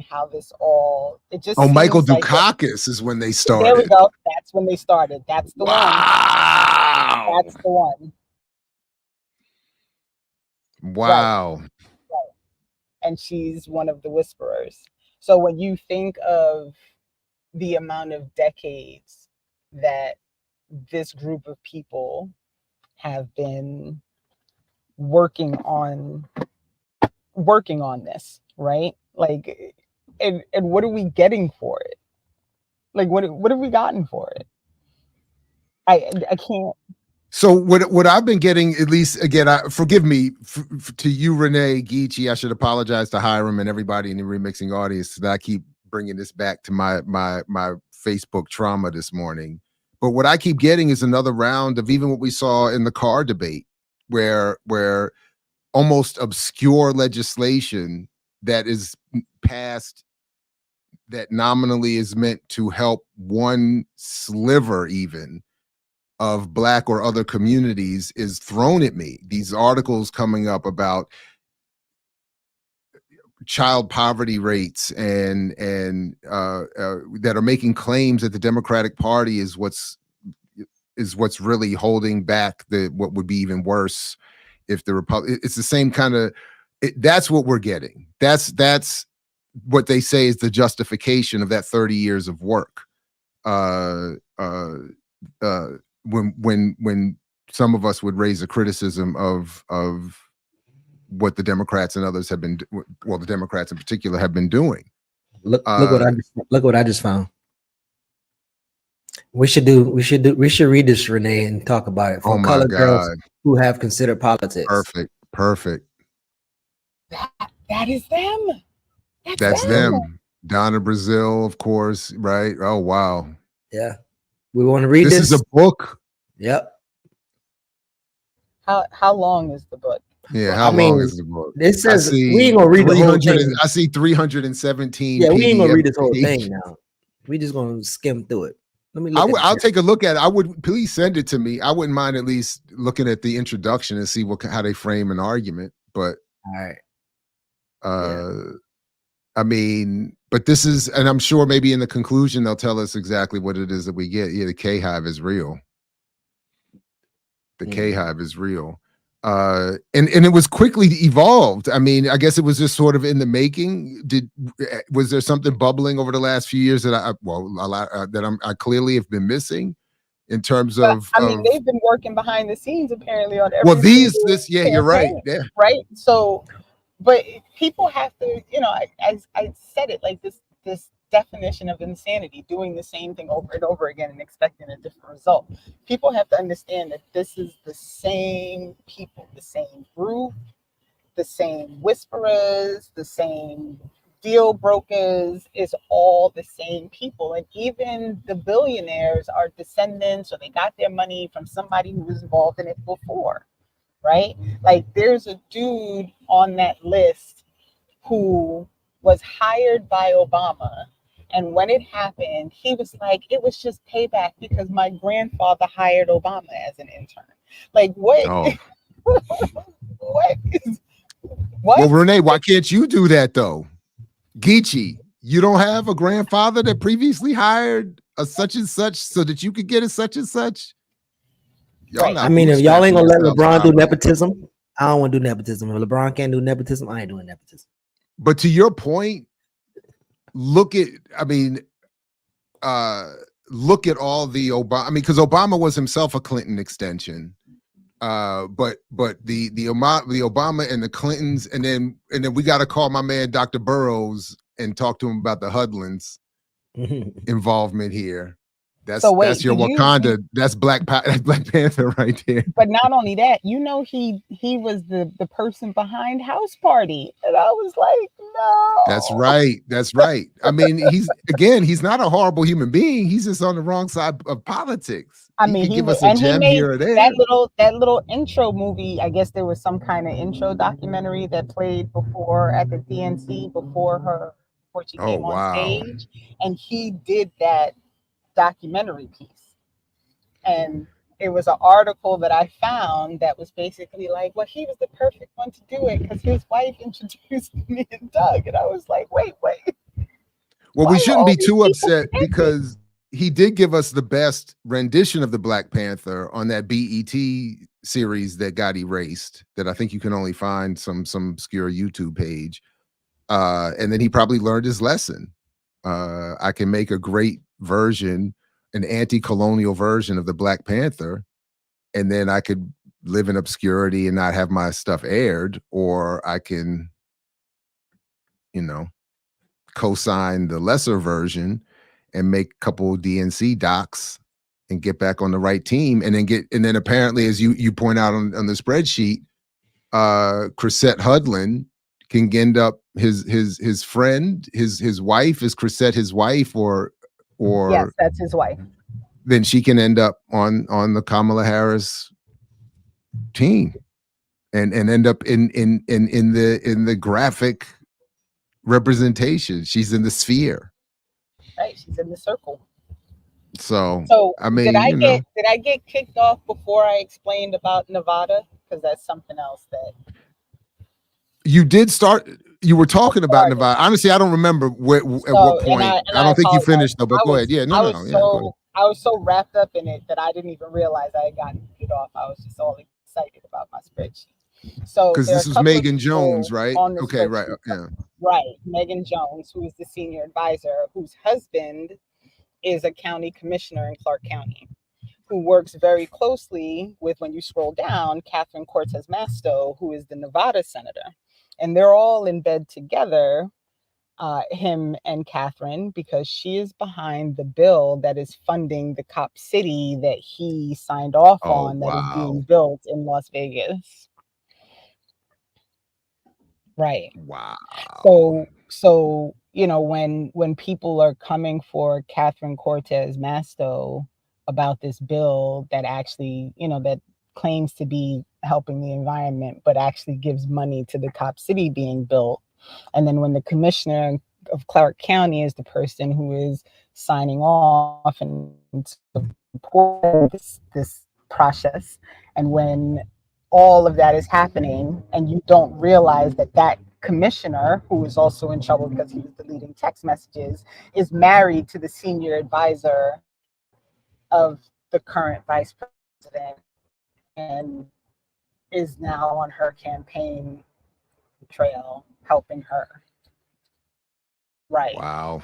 how this all, it just Michael Dukakis is when they started. There we go. That's when they started. That's the one. That's the one. Wow. Right. And she's one of the whisperers. So when you think of the amount of decades that this group of people have been working on this, right? Like, and what are we getting for it? Like, what have we gotten for it? I can't. So what I've been getting, at least again, forgive me to you, Renee, Geechee. I should apologize to Hiram and everybody in the remixing audience that I keep bringing this back to my Facebook trauma this morning. But what I keep getting is another round of even what we saw in the car debate, where almost obscure legislation that is passed that nominally is meant to help one sliver even of Black or other communities is thrown at me. These articles coming up about child poverty rates and that are making claims that the Democratic Party is what's really holding back what would be even worse if the it's the same kind of that's what we're getting. That's what they say is the justification of that 30 years of work. When some of us would raise a criticism of what the Democrats and others have been, well, the Democrats in particular have been doing. Look what I just found. We should read this, Renee, and talk about it for colored girls who have considered politics. Perfect. That is them. That's them. Donna Brazile, of course, right? Oh wow. Yeah. We want to read this. This is a book. Yep. How long is the book? Yeah, how long is the book? It says we ain't gonna read the whole thing. I see 317. Yeah, we ain't gonna read this whole thing now. We just gonna skim through it. Let me. I'll take a look at it. I would please send it to me. I wouldn't mind at least looking at the introduction and see how they frame an argument. But all right. I mean, but this is, and I'm sure maybe in the conclusion they'll tell us exactly what it is that we get. Yeah, the K-Hive is real. The K-Hive is real. And it was quickly evolved. I mean, I guess it was just sort of in the making. Was there something bubbling over the last few years that I clearly have been missing in terms of? I mean, they've been working behind the scenes apparently on every. Well, yeah, you're right. Yeah, right. So, but people have to, I said it like this definition of insanity, doing the same thing over and over again and expecting a different result. People have to understand that this is the same people, the same group, the same whisperers, the same deal brokers, is all the same people. And even the billionaires are descendants, or they got their money from somebody who was involved in it before, right? Like there's a dude on that list who was hired by Obama. And when it happened, he was like, it was just payback because my grandfather hired Obama as an intern. Like, what? Oh. What? Well, Renee, why can't you do that though? Geechee, you don't have a grandfather that previously hired a such and such so that you could get a such and such? Right. I mean, if y'all ain't gonna let LeBron do nepotism, I don't want to do nepotism. If LeBron can't do nepotism, I ain't doing nepotism. But to your point, look at all the Obama. I mean, because Obama was himself a Clinton extension. But the Obama and the Clintons, and then we got to call my man Dr. Burroughs and talk to him about the Hudlins involvement here. That's your Wakanda. That's Black Panther right there. But not only that, he was the person behind House Party, and I was like, no. That's right. I mean, he's not a horrible human being. He's just on the wrong side of politics. I mean, he give us a gem here or there. That little intro movie. I guess there was some kind of intro documentary that played before at the DNC before she came on stage, and he did that documentary piece. And it was an article that I found that was basically like, well, he was the perfect one to do it because his wife introduced me and Doug, and I was like, wait. Well, we shouldn't be too upset because he did give us the best rendition of the Black Panther on that BET series that got erased, that I think you can only find some obscure YouTube page. And then he probably learned his lesson. I can make a great version, an anti-colonial version of the Black Panther, and then I could live in obscurity and not have my stuff aired, or I can, co-sign the lesser version and make a couple DNC docs and get back on the right team, and then apparently, as you point out on the spreadsheet, Chrisette Hudlin can end up his friend, his wife. Is Chrisette his wife, or yes, that's his wife. Then she can end up on the Kamala Harris team, and end up in the graphic representation. She's in the sphere. Right, she's in the circle. So I mean, did I get kicked off before I explained about Nevada? Because that's something else that you did start. you were talking about Nevada. Honestly, I don't remember at what point. I don't think you finished though, but go ahead. Yeah, I was so wrapped up in it that I didn't even realize I had gotten it off. I was just all excited about my spreadsheet. So because this is Megan Jones, right? Okay, right. Yeah. Right. Megan Jones, who is the senior advisor, whose husband is a county commissioner in Clark County, who works very closely with, when you scroll down, Catherine Cortez Masto, who is the Nevada senator. And they're all in bed together, him and Catherine, because she is behind the bill that is funding the Cop City that he signed off on, that is being built in Las Vegas. Right. Wow. So you know, when people are coming for Catherine Cortez Masto about this bill that actually, you know, that claims to be helping the environment, but actually gives money to the Cop City being built, and then when the commissioner of Clark County is the person who is signing off and supporting this process, and when all of that is happening and you don't realize that that commissioner, who is also in trouble because he was deleting text messages, is married to the senior advisor of the current vice president and is now on her campaign trail helping her. Right. Wow.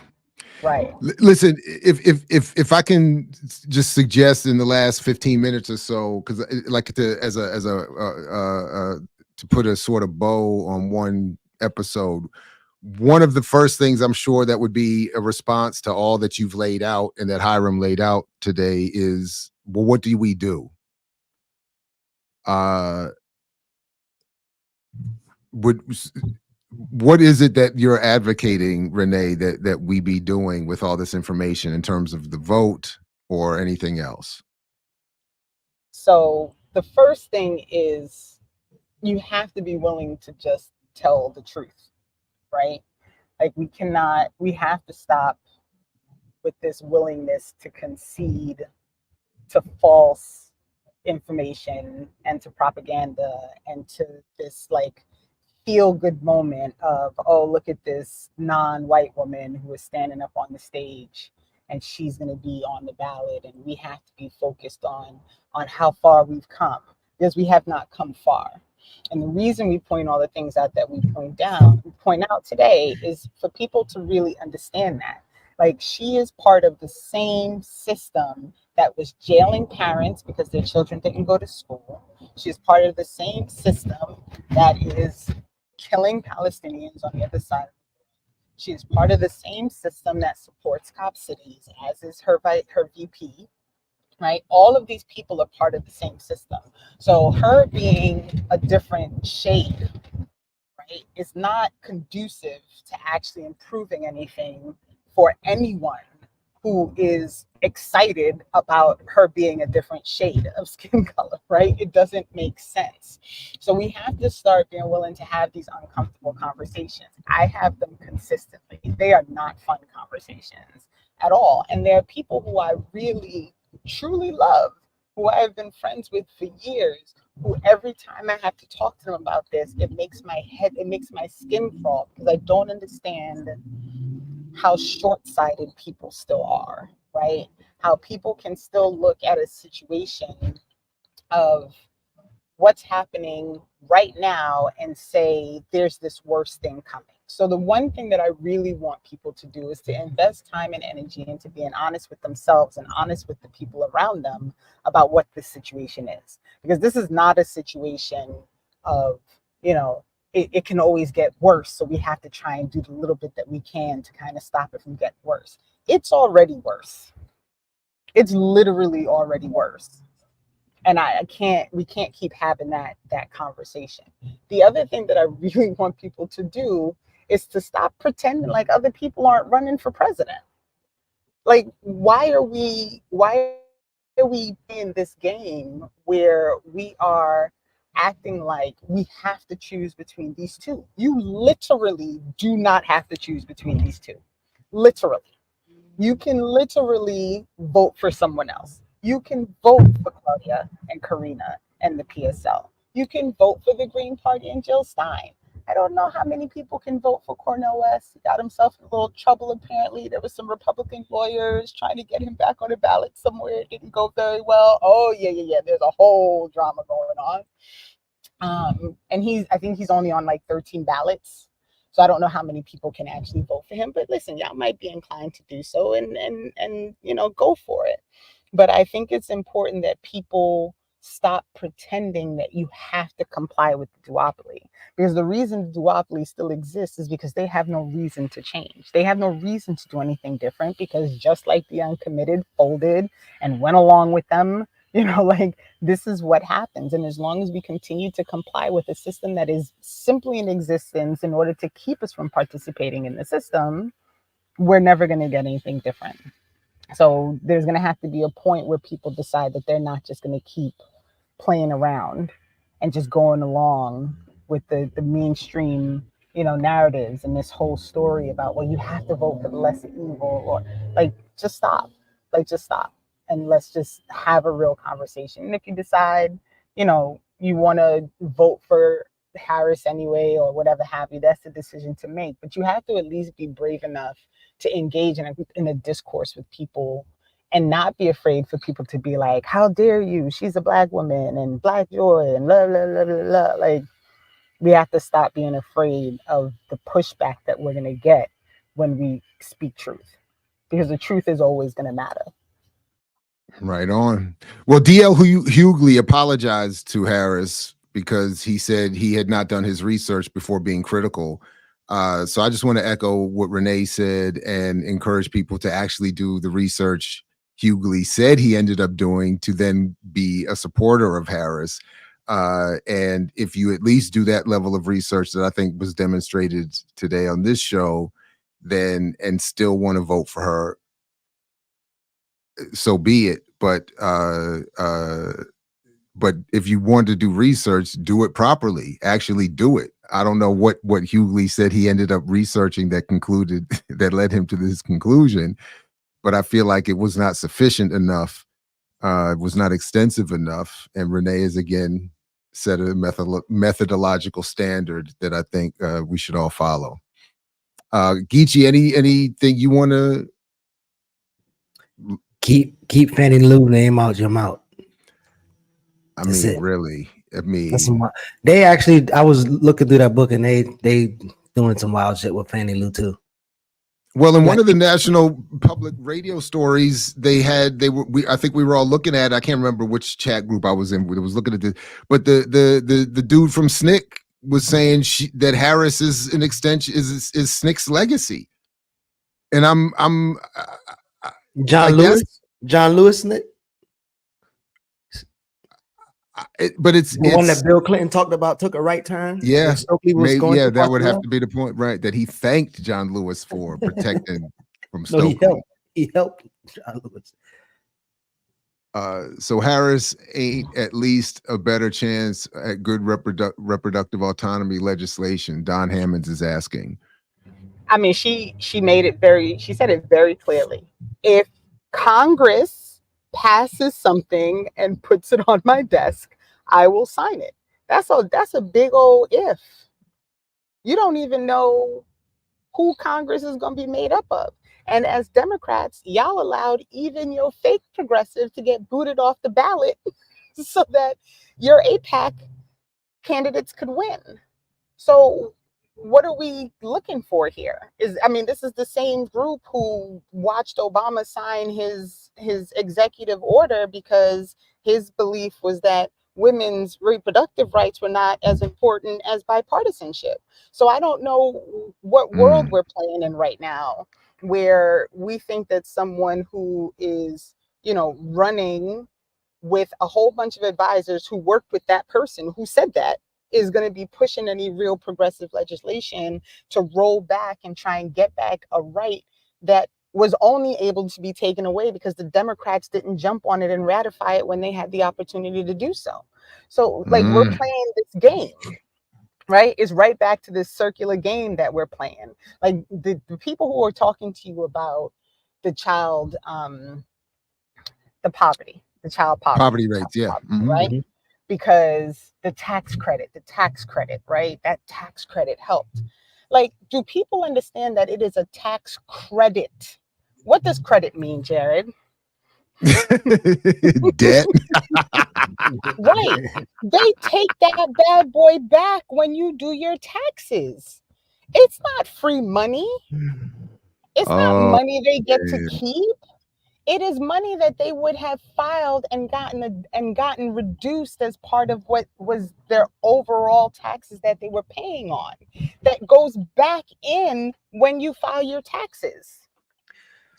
Right. Listen, if I can just suggest in the last 15 minutes or so, because like to put a sort of bow on one episode, one of the first things I'm sure that would be a response to all that you've laid out and that Hiram laid out today is, well, what do we do? What is it that you're advocating, Renee, that we be doing with all this information in terms of the vote or anything else? So the first thing is you have to be willing to just tell the truth, right? Like we have to stop with this willingness to concede to false information and to propaganda and to this like feel good moment of, oh, look at this non-white woman who is standing up on the stage and she's going to be on the ballot, and we have to be focused on how far we've come, because we have not come far. And the reason we point all the things out that we point out today is for people to really understand that, like, she is part of the same system that was jailing parents because their children didn't go to school. She's part of the same system that is killing Palestinians on the other side. She is part of the same system that supports Cop Cities, as is her VP, right? All of these people are part of the same system. So her being a different shade, right, is not conducive to actually improving anything for anyone who is excited about her being a different shade of skin color, right? It doesn't make sense. So we have to start being willing to have these uncomfortable conversations. I have them consistently. They are not fun conversations at all. And there are people who I really, truly love, who I have been friends with for years, who every time I have to talk to them about this, it makes my skin crawl, because I don't understand how short-sighted people still are, right? How people can still look at a situation of what's happening right now and say there's this worse thing coming. So the one thing that I really want people to do is to invest time and energy into being honest with themselves and honest with the people around them about what this situation is. Because this is not a situation of, you know, it can always get worse. So we have to try and do the little bit that we can to kind of stop it from getting worse. It's already worse. It's literally already worse. And we can't keep having that conversation. The other thing that I really want people to do is to stop pretending like other people aren't running for president. Like, why are we in this game where we are acting like we have to choose between these two? You literally do not have to choose between these two. Literally. You can literally vote for someone else. You can vote for Claudia and Karina and the PSL. You can vote for the Green Party and Jill Stein. I don't know how many people can vote for Cornel West. He got himself in a little trouble, apparently. There was some Republican lawyers trying to get him back on the ballot somewhere. It didn't go very well. Oh, yeah. There's a whole drama going on. And I think he's only on like 13 ballots. So I don't know how many people can actually vote for him. But listen, y'all might be inclined to do so and go for it. But I think it's important that people stop pretending that you have to comply with the duopoly, because the reason the duopoly still exists is because they have no reason to change. They have no reason to do anything different, because just like the uncommitted folded and went along with them, this is what happens. And as long as we continue to comply with a system that is simply in existence in order to keep us from participating in the system, we're never going to get anything different. So there's going to have to be a point where people decide that they're not just going to keep playing around and just going along with the mainstream, narratives and this whole story about, well, you have to vote for the lesser evil, or just stop, and let's just have a real conversation. And if you decide, you want to vote for Harris anyway, or whatever have you, that's the decision to make. But you have to at least be brave enough to engage in a discourse with people, and not be afraid for people to be like, how dare you? She's a Black woman and Black joy and blah, blah, blah, blah, blah. We have to stop being afraid of the pushback that we're going to get when we speak truth, because the truth is always going to matter. Right on. Well, D.L. Hughley apologized to Harris because he said he had not done his research before being critical. So I just want to echo what Renee said and encourage people to actually do the research Hughley said he ended up doing to then be a supporter of Harris. And if you at least do that level of research that I think was demonstrated today on this show, then and still want to vote for her, so be it. But if you want to do research, do it properly. Actually do it. I don't know what Hughley said he ended up researching that led him to this conclusion, but I feel like it was not sufficient enough. It was not extensive enough. And Renee has again set a methodological standard that I think we should all follow. Geechee, anything you want to keep Fannie Lou name out your mouth? I mean, really. I mean, they actually, I was looking through that book and they doing some wild shit with Fannie Lou too. Well, in one of the national public radio stories, I think we were all looking at, I can't remember which chat group I was in, that was looking at this, but the dude from SNCC was saying that Harris is an extension, is SNCC's legacy. And I'm John Lewis SNCC? But it's the one that Bill Clinton talked about took a right turn. Yeah, that would have to be the point, right? That he thanked John Lewis for protecting from Stokely. No, he helped John Lewis. So Harris ain't at least a better chance at good reproductive autonomy legislation. Don Hammonds is asking. I mean, she said it very clearly. If Congress passes something and puts it on my desk, I will sign it. That's a big old if. You don't even know who Congress is going to be made up of. And as Democrats, y'all allowed even your fake progressive to get booted off the ballot so that your AIPAC candidates could win. So what are we looking for here? This is the same group who watched Obama sign his executive order because his belief was that women's reproductive rights were not as important as bipartisanship. So I don't know what world we're playing in right now, where we think that someone who is, running with a whole bunch of advisors who worked with that person who said that is going to be pushing any real progressive legislation to roll back and try and get back a right that was only able to be taken away because the Democrats didn't jump on it and ratify it when they had the opportunity to do so. So we're playing this game, right? It's right back to this circular game that we're playing. Like the people who are talking to you about the child poverty rates, yeah. Right? because the tax credit, right? That tax credit helped. Like, do people understand that it is a tax credit? What does credit mean, Jared? Debt. Right. They take that bad boy back when you do your taxes. It's not free money. It's not Oh, money they get to man. keep. It is money that they would have filed and gotten reduced as part of what was their overall taxes that they were paying on. That goes back in when you file your taxes.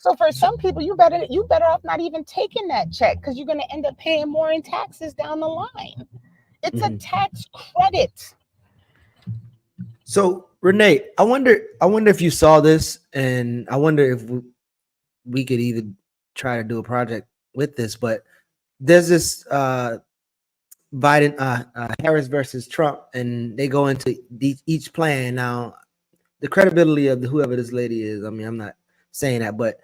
So for some people, you better off not even taking that check, because you're going to end up paying more in taxes down the line. It's a tax credit. So Renee, I wonder if you saw this, and I wonder if we could even try to do a project with this. But there's this Biden, Harris versus Trump, and they go into each plan. Now, the credibility of whoever this lady is, I mean, I'm not saying that, but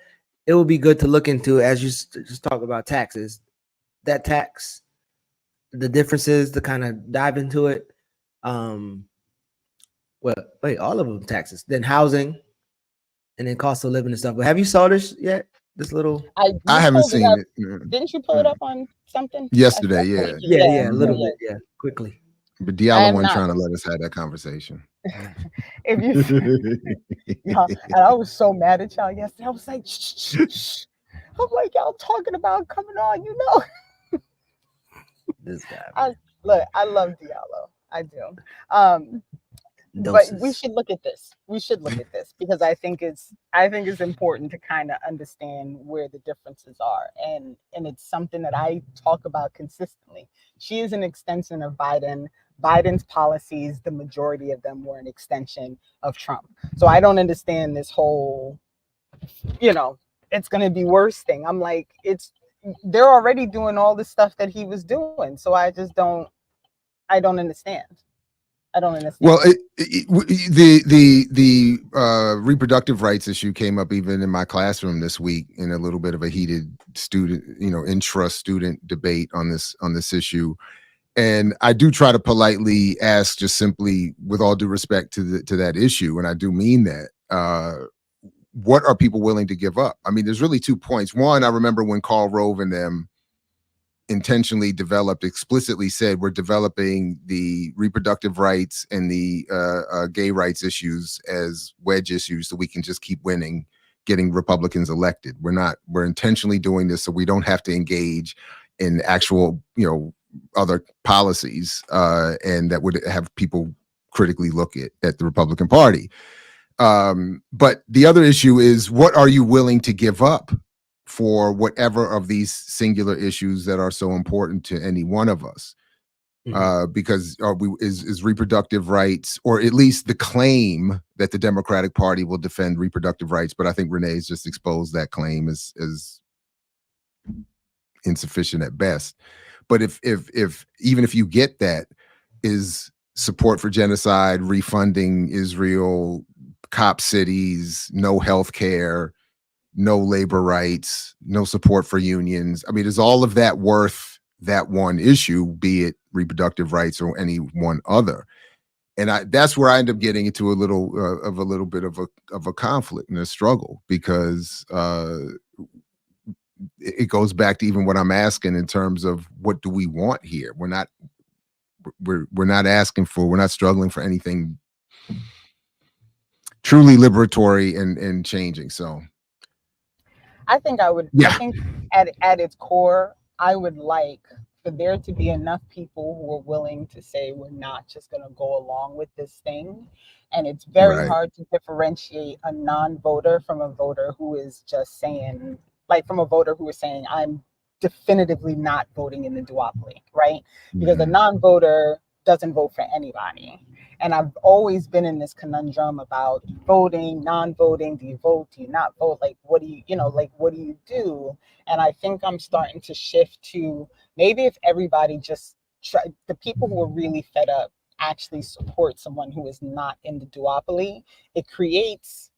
it would be good to look into, as you just talk about taxes, that tax, the differences, to kind of dive into it. Well, wait, all of them taxes, then housing, and then cost of living and stuff. But have you saw this yet? This little, I haven't seen it. Didn't you pull it up on something Yesterday? Yeah. Yeah, a little bit, yeah, quickly. But Diallo wasn't trying to let us have that conversation. If you, and I was so mad at y'all yesterday. I was like, shh. I'm like, y'all talking about coming on, you know. This guy. I love Diallo. I do. Doses. But we should look at this. Because I think it's important to kind of understand where the differences are, and it's something that I talk about consistently. She is an extension of Biden. Biden's policies, the majority of them were an extension of Trump. So I don't understand this whole, it's going to be worse thing. I'm like, they're already doing all the stuff that he was doing. So I don't understand. Well, the reproductive rights issue came up even in my classroom this week in a little bit of a heated intra-student debate on this issue. And I do try to politely ask, just simply, with all due respect to that issue, and I do mean that, what are people willing to give up? I mean, there's really 2 points. One, I remember when Karl Rove and them intentionally explicitly said, we're developing the reproductive rights and the gay rights issues as wedge issues so we can just keep getting Republicans elected. We're intentionally doing this so we don't have to engage in actual, other policies, and that would have people critically look at the Republican Party. But the other issue is, what are you willing to give up for whatever of these singular issues that are so important to any one of us? Because is reproductive rights, or at least the claim that the Democratic Party will defend reproductive rights, but I think Renee's just exposed that claim as insufficient at best. But if even if you get that, is support for genocide, refunding Israel, cop cities, no health care, no labor rights, no support for unions, I mean, is all of that worth that one issue, be it reproductive rights or any one other? And that's where I end up getting into a little bit of a conflict and a struggle, because it goes back to even what I'm asking in terms of, what do we want here? We're not struggling for anything truly liberatory and changing. So I think I think at its core, I would like for there to be enough people who are willing to say, we're not just going to go along with this thing. And it's very hard to differentiate a non-voter from a voter who is just saying, from a voter who is saying, I'm definitively not voting in the duopoly, right? Because a non-voter doesn't vote for anybody. And I've always been in this conundrum about voting, non-voting. Do you vote? Do you not vote? What do you do? And I think I'm starting to shift to, maybe if everybody just the people who are really fed up actually support someone who is not in the duopoly, it creates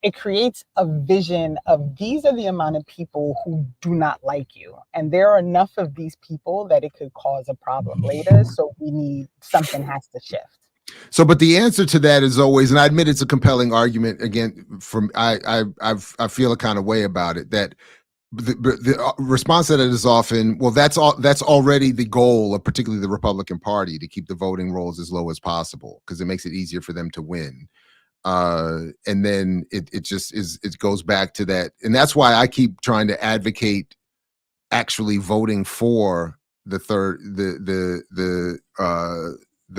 it creates a vision of these are the amount of people who do not like you. And there are enough of these people that it could cause a problem later. So something has to shift. So, but the answer to that is always, and I admit it's a compelling argument. Again, I feel a kind of way about it, that the response to that is often, well, that's already the goal of particularly the Republican Party, to keep the voting rolls as low as possible because it makes it easier for them to win. And then it just is, it goes back to that. And that's why I keep trying to advocate actually voting for the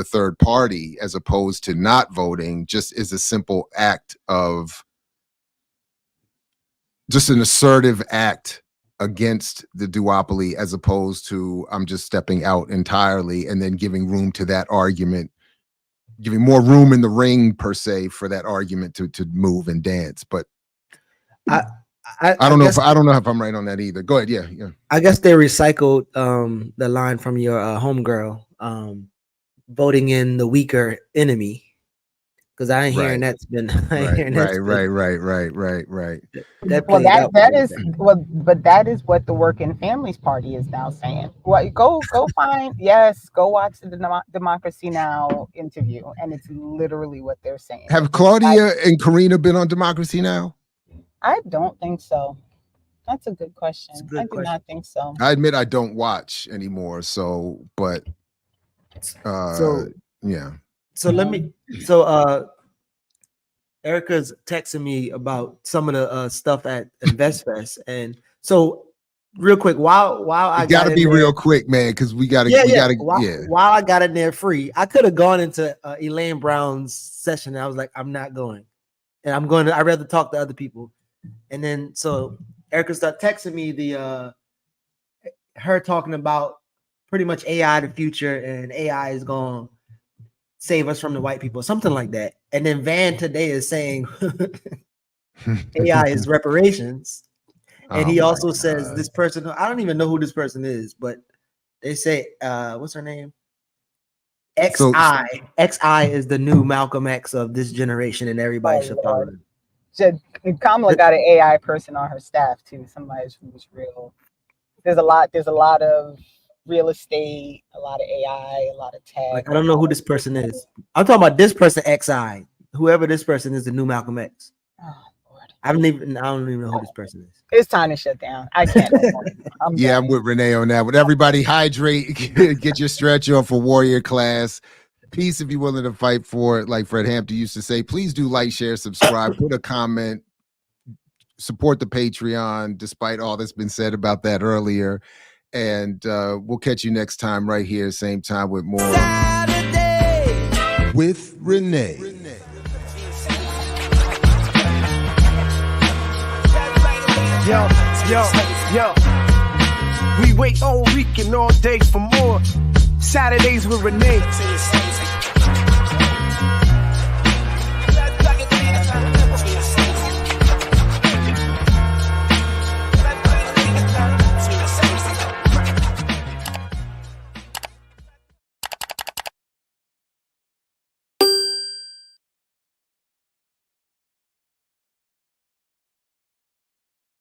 third party as opposed to not voting, just as a simple act of just an assertive act against the duopoly, as opposed to I'm just stepping out entirely and then giving room to that argument, giving more room in the ring per se for that argument to move and dance. But I don't know if I'm right on that either. Go ahead. Yeah. I guess they recycled the line from your homegirl, voting in the weaker enemy, because I ain't hearing that's been right. But that is what the Working Families Party is now saying. Well, go watch the Democracy Now! Interview, and it's literally what they're saying. Have Claudia and Karina been on Democracy Now! I don't think so. That's a good question. I do not think so. I admit I don't watch anymore. So, but yeah. So Erica's texting me about some of the stuff at InvestFest, and so real quick, while I gotta be real quick, man, because we gotta. While I got in there free, I could have gone into Elaine Brown's session. And I was like, I'm not going, and I'd rather talk to other people. And then so Erica started texting me her talking about pretty much AI the future, and AI is going to save us from the white people, something like that. And then Van today is saying AI is reparations. And he also says this person, I don't even know who this person is, but they say, what's her name? XI is the new Malcolm X of this generation, and everybody should follow him. Kamala got an AI person on her staff too. Somebody who's real. There's a lot of real estate, a lot of AI, a lot of tech. Like, I don't know who this person is. I'm talking about this person, XI. Whoever this person is, the new Malcolm X. Oh, Lord. I don't even know who this person is. It's time to shut down. I can't. I'm with Renee on that. But everybody hydrate, get your stretch on for warrior class. Peace if you're willing to fight for it. Like Fred Hampton used to say, please do like, share, subscribe, put a comment, support the Patreon, despite all that's been said about that earlier. And we'll catch you next time right here, same time with more Saturday with Renee. Yo. We wait all week and all day for more Saturdays with Renee.